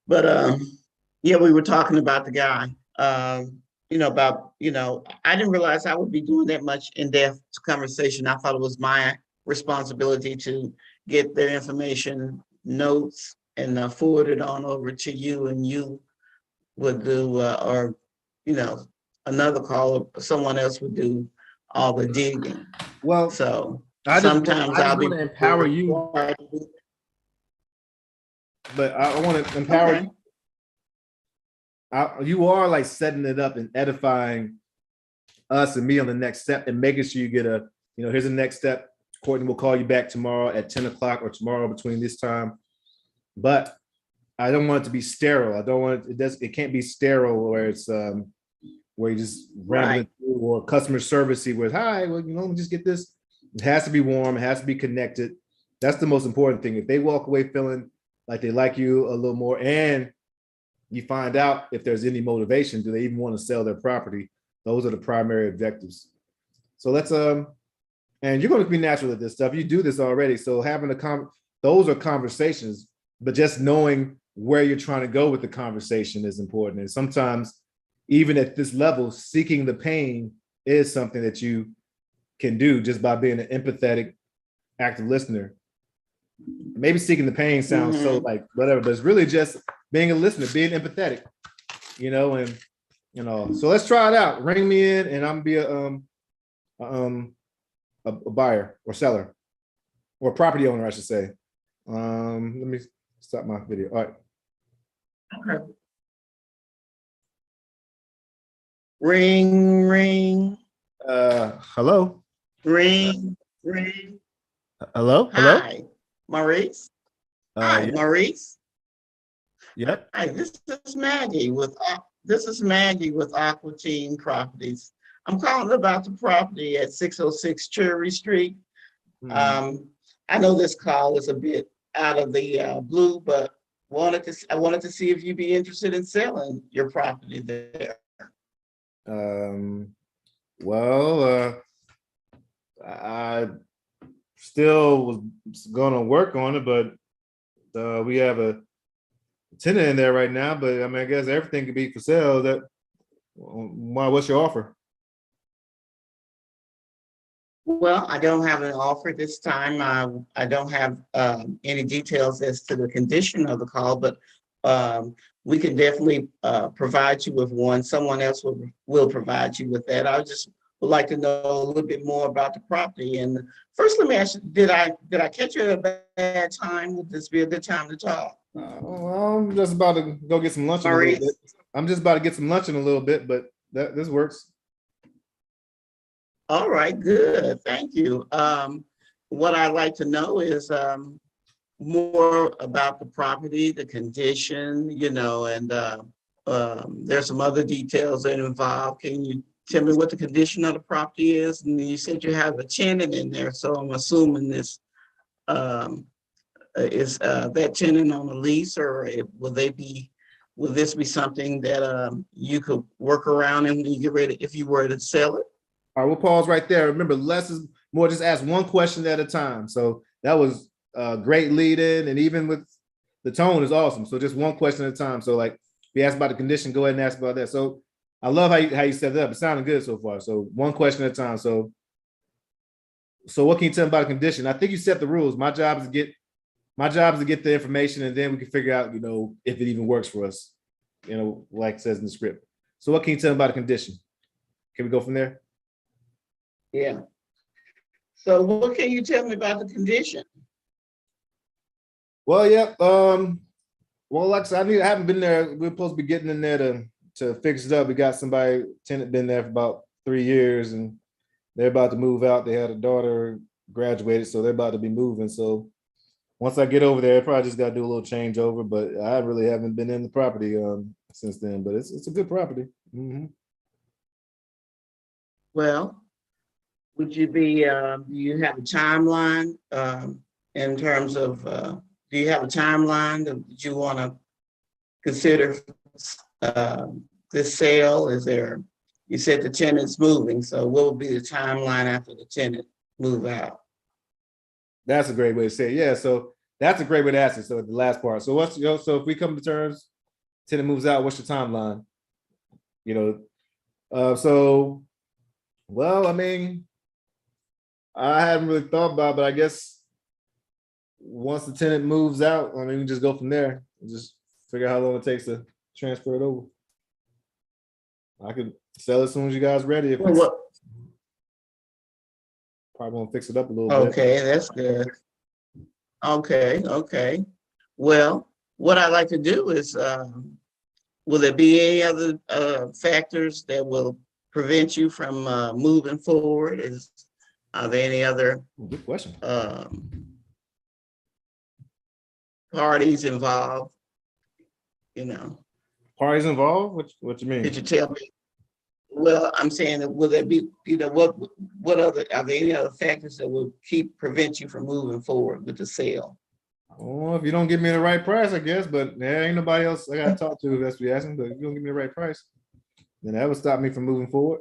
But yeah, we were talking about the guy, you know, I didn't realize I would be doing that much in-depth conversation. I thought it was my responsibility to get their information, notes, and forward it on over to you, and you would do, or, you know, another call, or someone else would do all the digging. Well, so I sometimes just I'll be want to empower you, but I want to empower okay. you are like setting it up and edifying us and me on the next step and making sure you get a, you know, here's the next step. Courtney will call you back tomorrow at 10 o'clock or tomorrow between this time. But I don't want it to be sterile. I don't want it can't be sterile where it's where you just rambling through, or customer servicey with, hi, well, you know, let me just get this. It has to be warm, it has to be connected. That's the most important thing. If they walk away feeling like they like you a little more, and you find out if there's any motivation, do they even want to sell their property? Those are the primary objectives. So let's and you're going to be natural at this stuff. You do this already. So having those are conversations, but just knowing where you're trying to go with the conversation is important. And sometimes, even at this level, seeking the pain is something that you can do just by being an empathetic, active listener. Maybe seeking the pain sounds so like whatever, but it's really just being a listener, being empathetic, you know, and you know. So let's try it out. Ring me in, and I'm gonna be a buyer or seller or property owner, I should say. Let me stop my video. All right. Okay. Ring, ring. Hello. Ring, ring. Hello. Hi, Maurice. Hi, Yeah. Maurice. Yep. Hi, this is Maggie with Aqua Teen Properties. I'm calling about the property at 606 Cherry Street. I know this call is a bit out of the blue, but I wanted to see if you'd be interested in selling your property there. Well, I still was gonna work on it, but we have a tenant in there right now. But I mean, I guess everything could be for sale. What's your offer? Well, I don't have an offer this time. I don't have any details as to the condition of the call, but we can definitely provide you with one. Someone else will provide you with that. I just would like to know a little bit more about the property. And first, let me ask you, did I catch you at a bad time? Would this be a good time to talk? Well, I'm just about to go get some lunch in a Maurice? little bit. I'm just about to get some lunch in a little bit, but this works. All right, good. Thank you. What I'd like to know is more about the property, the condition, you know, and there's some other details that involved. Can you tell me what the condition of the property is? And you said you have a tenant in there, so I'm assuming this is that tenant on a lease, or will this be something that you could work around and you get ready if you were to sell it? All right, we'll pause right there. Remember, less is more. Just ask one question at a time. So that was a great lead in, and even with the tone is awesome. So just one question at a time. So like, if you ask about the condition, go ahead and ask about that. So I love how you set it up. It sounded good so far. So one question at a time. So what can you tell me about the condition? I think you set the rules. My job is to get the information, and then we can figure out, you know, if it even works for us, you know, like it says in the script. So what can you tell me about the condition? Can we go from there? Yeah. So what can you tell me about the condition? Well, yeah. Well, like I said, I haven't been there. We're supposed to be getting in there to fix it up. We got tenant been there for about 3 years, and they're about to move out. They had a daughter graduated, so they're about to be moving. So once I get over there, I probably just got to do a little changeover. But I really haven't been in the property since then. But it's a good property. Mm-hmm. Well, would you be, do you have a timeline in terms of, do you have a timeline that you want to consider this sale? Is there, you said the tenant's moving, so what would be the timeline after the tenant move out? That's a great way to say it. Yeah, so that's a great way to ask it. So the last part. So so if we come to terms, tenant moves out, what's your timeline? You know, well, I mean, I hadn't really thought about it, but I guess once the tenant moves out, I mean, we can just go from there and just figure out how long it takes to transfer it over. I could sell it as soon as you guys are ready. Probably want to fix it up a little bit. Okay, that's good. Okay. Well, what I'd like to do is, will there be any other factors that will prevent you from moving forward? Are there any other good question parties involved? You know, parties involved? What you mean? Could you tell me? Well, I'm saying that will there be, you know, what other, are there any other factors that will prevent you from moving forward with the sale? Oh, if you don't give me the right price, I guess, but there ain't nobody else I gotta talk to if that's what you're asking. But if you don't give me the right price, then that would stop me from moving forward.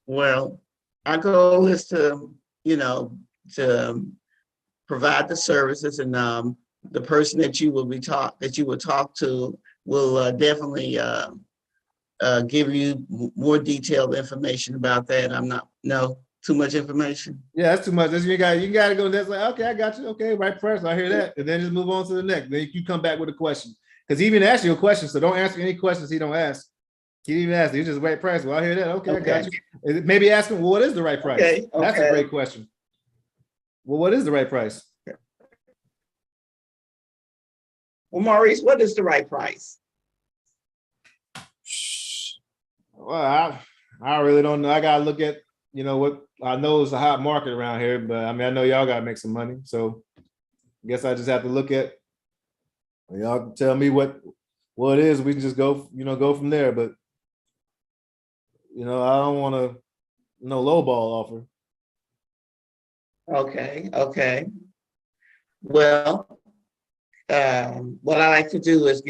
Well, our goal is to, you know, to provide the services, and the person that you will talk to will definitely give you more detailed information about that. Too much information. Yeah, that's too much. You gotta go. That's like, okay, I got you. Okay, right price. I hear that, and then just move on to the next. Then you come back with a question, because he even asked you a question. So don't answer any questions he don't ask. He didn't even ask you. Just right price. Well, I hear that. Okay, I got you. Maybe ask him, well, what is the right price? Okay. That's a great question. Well, what is the right price? Well, Maurice, what is the right price? Well, I really don't know. I gotta look at, you know, what I know is a hot market around here, but I mean, I know y'all gotta make some money. So I guess I just have to look at, y'all can tell me what it is. We can just go from there. But you know, I don't want to lowball offer. Okay. Well, what I like to do is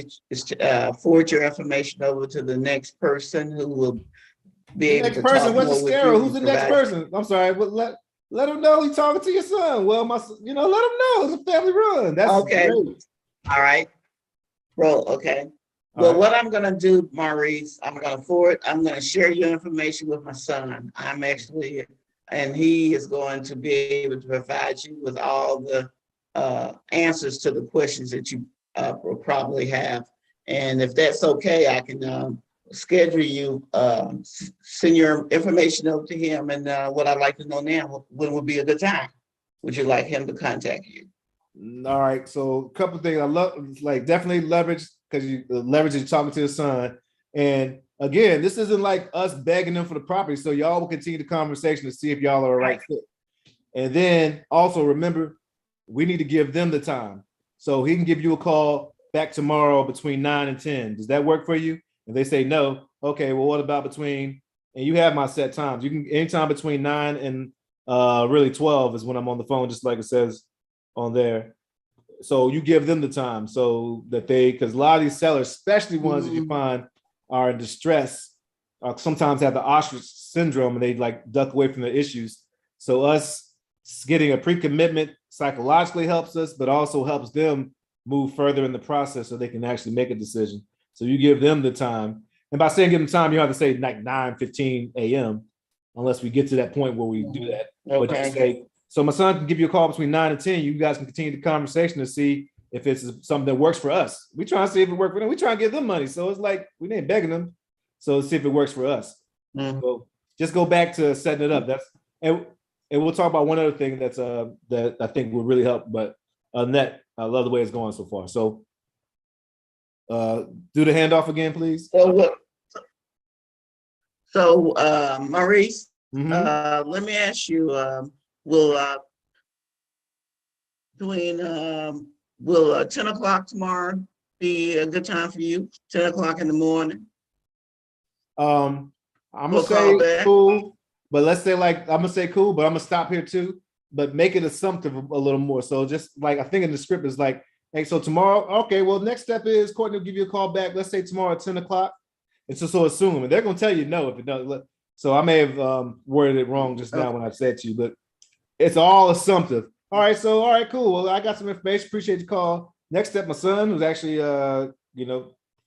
forward your information over to the next person who will be able to talk more with you. Who's the next person? I'm sorry, but let him know he's talking to your son. Well, let him know it's a family run. That's okay. Great. All right. Well, okay. Well, what I'm going to do, Maurice, I'm going to share your information with my son. And he is going to be able to provide you with all the answers to the questions that will probably have. And if that's okay, I can schedule you, send your information over to him. And what I'd like to know now, when would be a good time? Would you like him to contact you? All right. So a couple of things I love, like definitely leverage, because you leverage you're talking to his son. And again, this isn't like us begging them for the property. So y'all will continue the conversation to see if y'all are a right fit. And then also remember, we need to give them the time. So he can give you a call back tomorrow between 9 and 10. Does that work for you? If they say no, okay, well, what about between, and you have my set times. You can anytime between 9 and really 12 is when I'm on the phone, just like it says on there. So you give them the time so that because a lot of these sellers, especially ones that you find are in distress, sometimes have the ostrich syndrome and they like duck away from the issues. So us getting a pre-commitment psychologically helps us, but also helps them move further in the process so they can actually make a decision. So you give them the time. And by saying give them time, you don't have to say like 9:15 a.m. unless we get to that point where we do that. Okay. But just say, so my son can give you a call between 9 and 10. You guys can continue the conversation to see if it's something that works for us. We try to see if it works for them. We try to give them money. So it's like, we ain't begging them. So let's see if it works for us. So just go back to setting it up. And we'll talk about one other thing that I think will really help. But Annette, I love the way it's going so far. So do the handoff again, please. So Maurice, let me ask you, will 10 o'clock tomorrow be a good time for you? 10 o'clock in the morning? I'm gonna say cool, but let's say I'm gonna say cool, but I'm gonna stop here too, but make it assumptive a little more. So just like, I think in the script is like, hey, so tomorrow, okay, well, next step is Courtney will give you a call back. Let's say tomorrow at 10 o'clock. And so assume, and they're gonna tell you no if it doesn't. So I may have worded it wrong just now when I said to you, but it's all assumptive. All right, cool. Well, I got some information. Appreciate the call. Next step, my son, who's actually the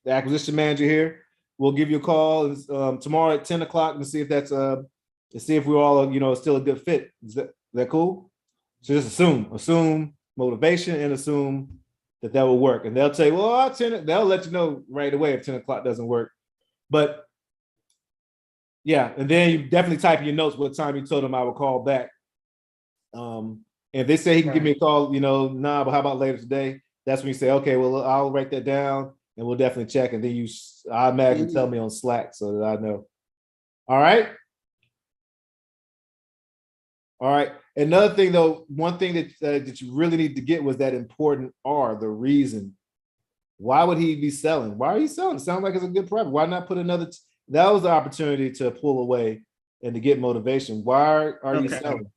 acquisition manager here, will give you a call tomorrow at 10 o'clock and see if that's to see if we're all still a good fit. Is that cool? So just assume motivation and assume that will work. And they'll tell you, well, they'll let you know right away if 10 o'clock doesn't work. But yeah, and then you definitely type in your notes what time you told them I would call back. And if they say he can give me a call, nah, but how about later today? That's when you say, okay, well, I'll write that down and we'll definitely check. And then you automatically tell me on Slack so that I know. All right. All right. Another thing, though, one thing that you really need to get was that important R, the reason. Why would he be selling? Why are you selling? It sounds like it's a good property. Why not put another? That was the opportunity to pull away and to get motivation. Why are you selling?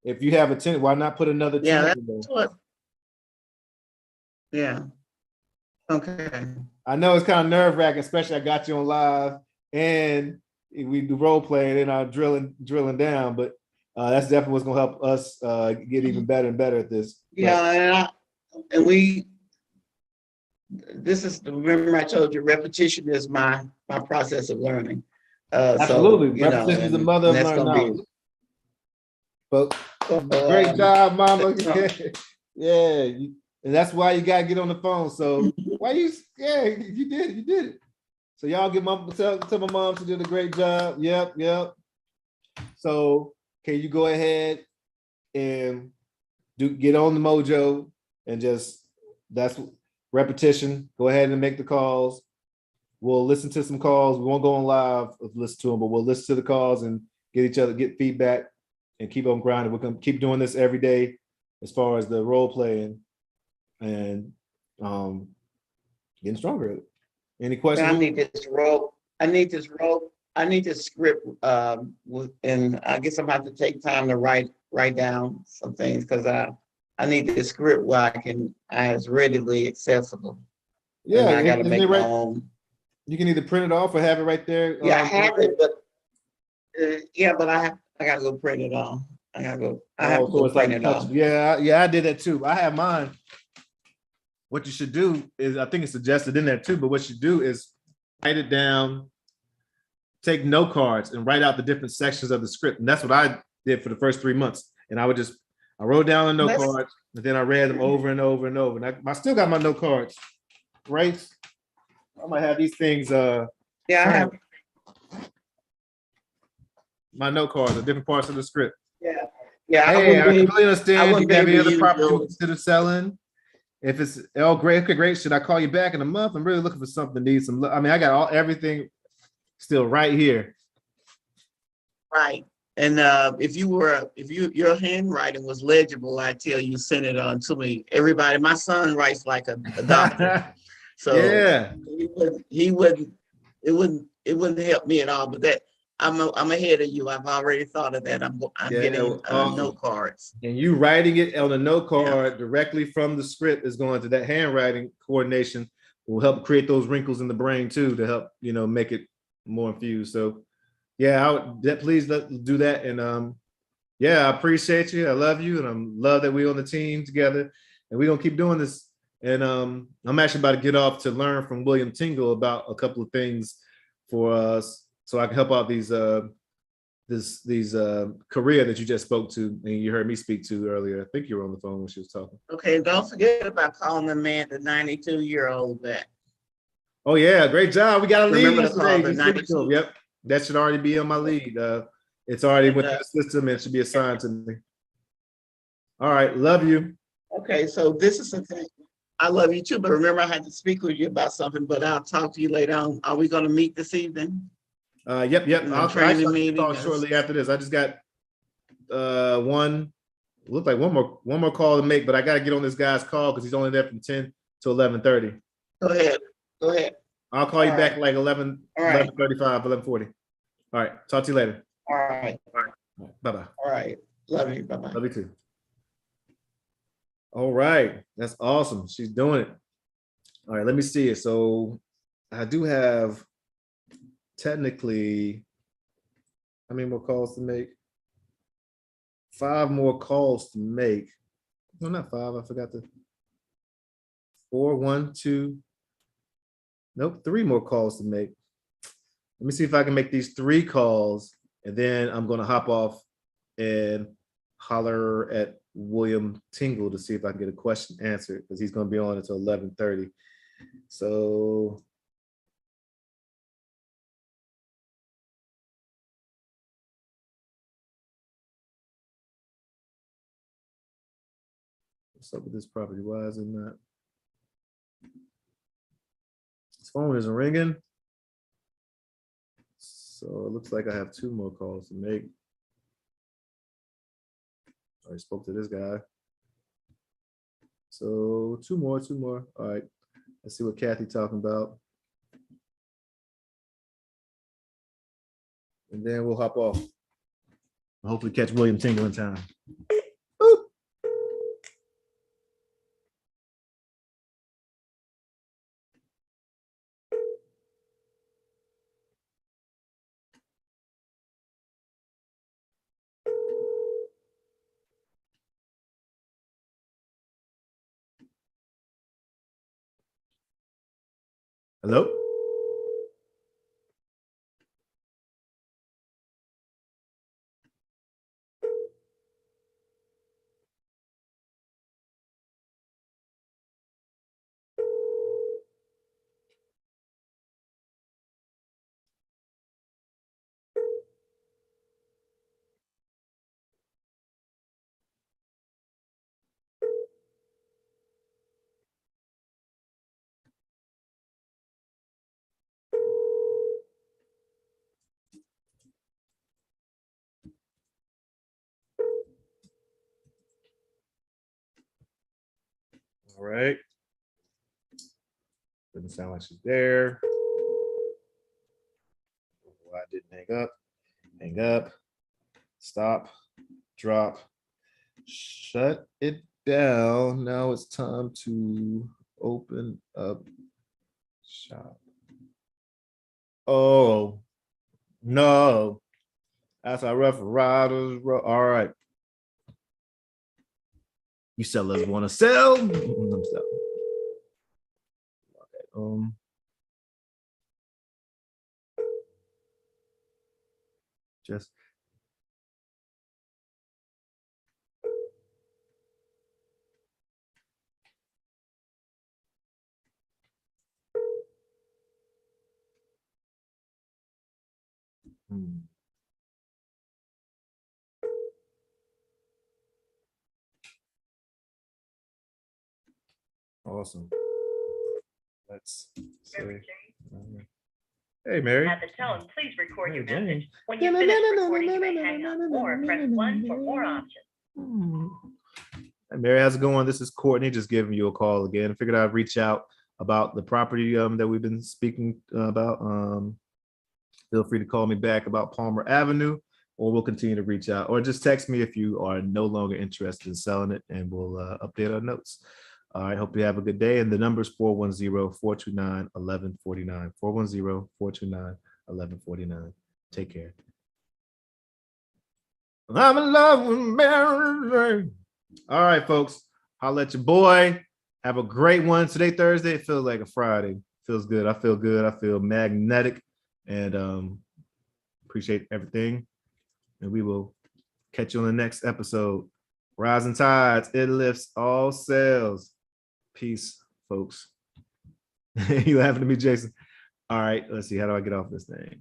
If you have a tenant, why not put another tenant in there? Yeah. Okay. I know it's kind of nerve-wracking, especially I got you on live and we do role play and I'm drilling down, but that's definitely what's gonna help us get even better and better at this. Yeah, remember I told you repetition is my process of learning. Absolutely, repetition is the mother of learning. But great job, Mama. Yeah, and that's why you gotta get on the phone. So you did it. So y'all tell my mom she did a great job. Yep. So can you go ahead and get on the mojo and that's repetition. Go ahead and make the calls. We'll listen to some calls. We won't go on live, listen to them, but we'll listen to the calls and get feedback and keep on grinding. We're gonna keep doing this every day as far as the role playing and getting stronger at it. Any questions? I need this script, and I guess I'm gonna have to take time to write down some things because I need this script where it's readily accessible. Yeah, I gotta make my own. You can either print it off or have it right there. Yeah, I have it, but but I gotta go print it off. I have to go print it off. Yeah, I did that too. I have mine. What you should do is, I think it's suggested in there too, but what you do is write it down, take note cards and write out the different sections of the script. And that's what I did for the first 3 months. And I wrote down the note cards And then I read them over and over and over. And I still got my note cards, right? I might have these things. Yeah, I have. My note cards are different parts of the script. Yeah. Yeah. Hey, I completely I understand. wouldn't Do you have be any able to other use property you yours. consider selling? If it's great, okay, great. Should I call you back in a month? I'm really looking for something that needs some. I mean, I got everything still right here. Right. And if your handwriting was legible, I tell you, send it on to me. Everybody, my son writes like a doctor. So yeah, it wouldn't help me at all. But that I'm ahead of you. I've already thought of that. I'm getting awesome. note cards. And you writing it on a note card directly from the script is going to that handwriting coordination will help create those wrinkles in the brain too, to help, make it more infused. So yeah, please do that. And yeah, I appreciate you. I love you. And I love that we're on the team together and we're going to keep doing this. And I'm actually about to get off to learn from William Tingle about a couple of things for us so I can help out these career that you just spoke to and you heard me speak to earlier. I think you were on the phone when she was talking. Okay, don't forget about calling the man, the 92-year-old back. Oh yeah, great job. We got a lead. Remember to call the 92. Yep, that should already be on my lead. It's already within the system and it should be assigned to me. All right, love you. Okay, so this is the thing. I love you too, but remember I had to speak with you about something, but I'll talk to you later on. Are we gonna meet this evening? Yep. I'll talk shortly after this. I just got one more call to make, but I gotta get on this guy's call because he's only there from 10 to 11:30. Go ahead. I'll call you back like 11:35, 11:40. All right, talk to you later. All right. Bye-bye. All right. Love you. Bye-bye. Love you too. All right, that's awesome. She's doing it. All right, let me see it. So I do have technically, how many more calls to make? 5 more calls to make. No, not 5. I forgot the 4, 1, 2. Nope, 3 more calls to make. Let me see if I can make these 3 calls, and then I'm going to hop off and holler at William Tingle to see if I can get a question answered because he's going to be on until 11:30. So what's up with this property? Why is it not? His phone isn't ringing. So it looks like I have 2 more calls to make. I already spoke to this guy. So 2 more. All right. Let's see what Kathy talking about. And then we'll hop off. Hopefully catch William Tingle in time. Boop. Hello? All right. Doesn't sound like she's there. Oh, I didn't hang up, stop, drop, shut it down. Now it's time to open up shop. Oh, no. That's our rough riders. All right. You sellers want to sell? Okay. Just Hmm. Awesome. Let's say. Hey, Mary. At the tone, please record your Mary Jane. message. When you finish recording, you may hang up or press 1 for more options. Hey, Mary, how's it going? This is Courtney, just giving you a call again. I figured I'd reach out about the property that we've been speaking about. Feel free to call me back about Palmer Avenue, or we'll continue to reach out, or just text me if you are no longer interested in selling it, and we'll update our notes. All right, hope you have a good day. And the number is 410-429-1149. 410-429-1149. Take care. I'm in love with Mary. All right, folks. Holla at your boy. Have a great one. Today, Thursday, it feels like a Friday. Feels good. I feel good. I feel magnetic. And appreciate everything. And we will catch you on the next episode. Rising tides, it lifts all sails. Peace, folks. You laughing at me, Jason? All right, let's see. How do I get off this thing?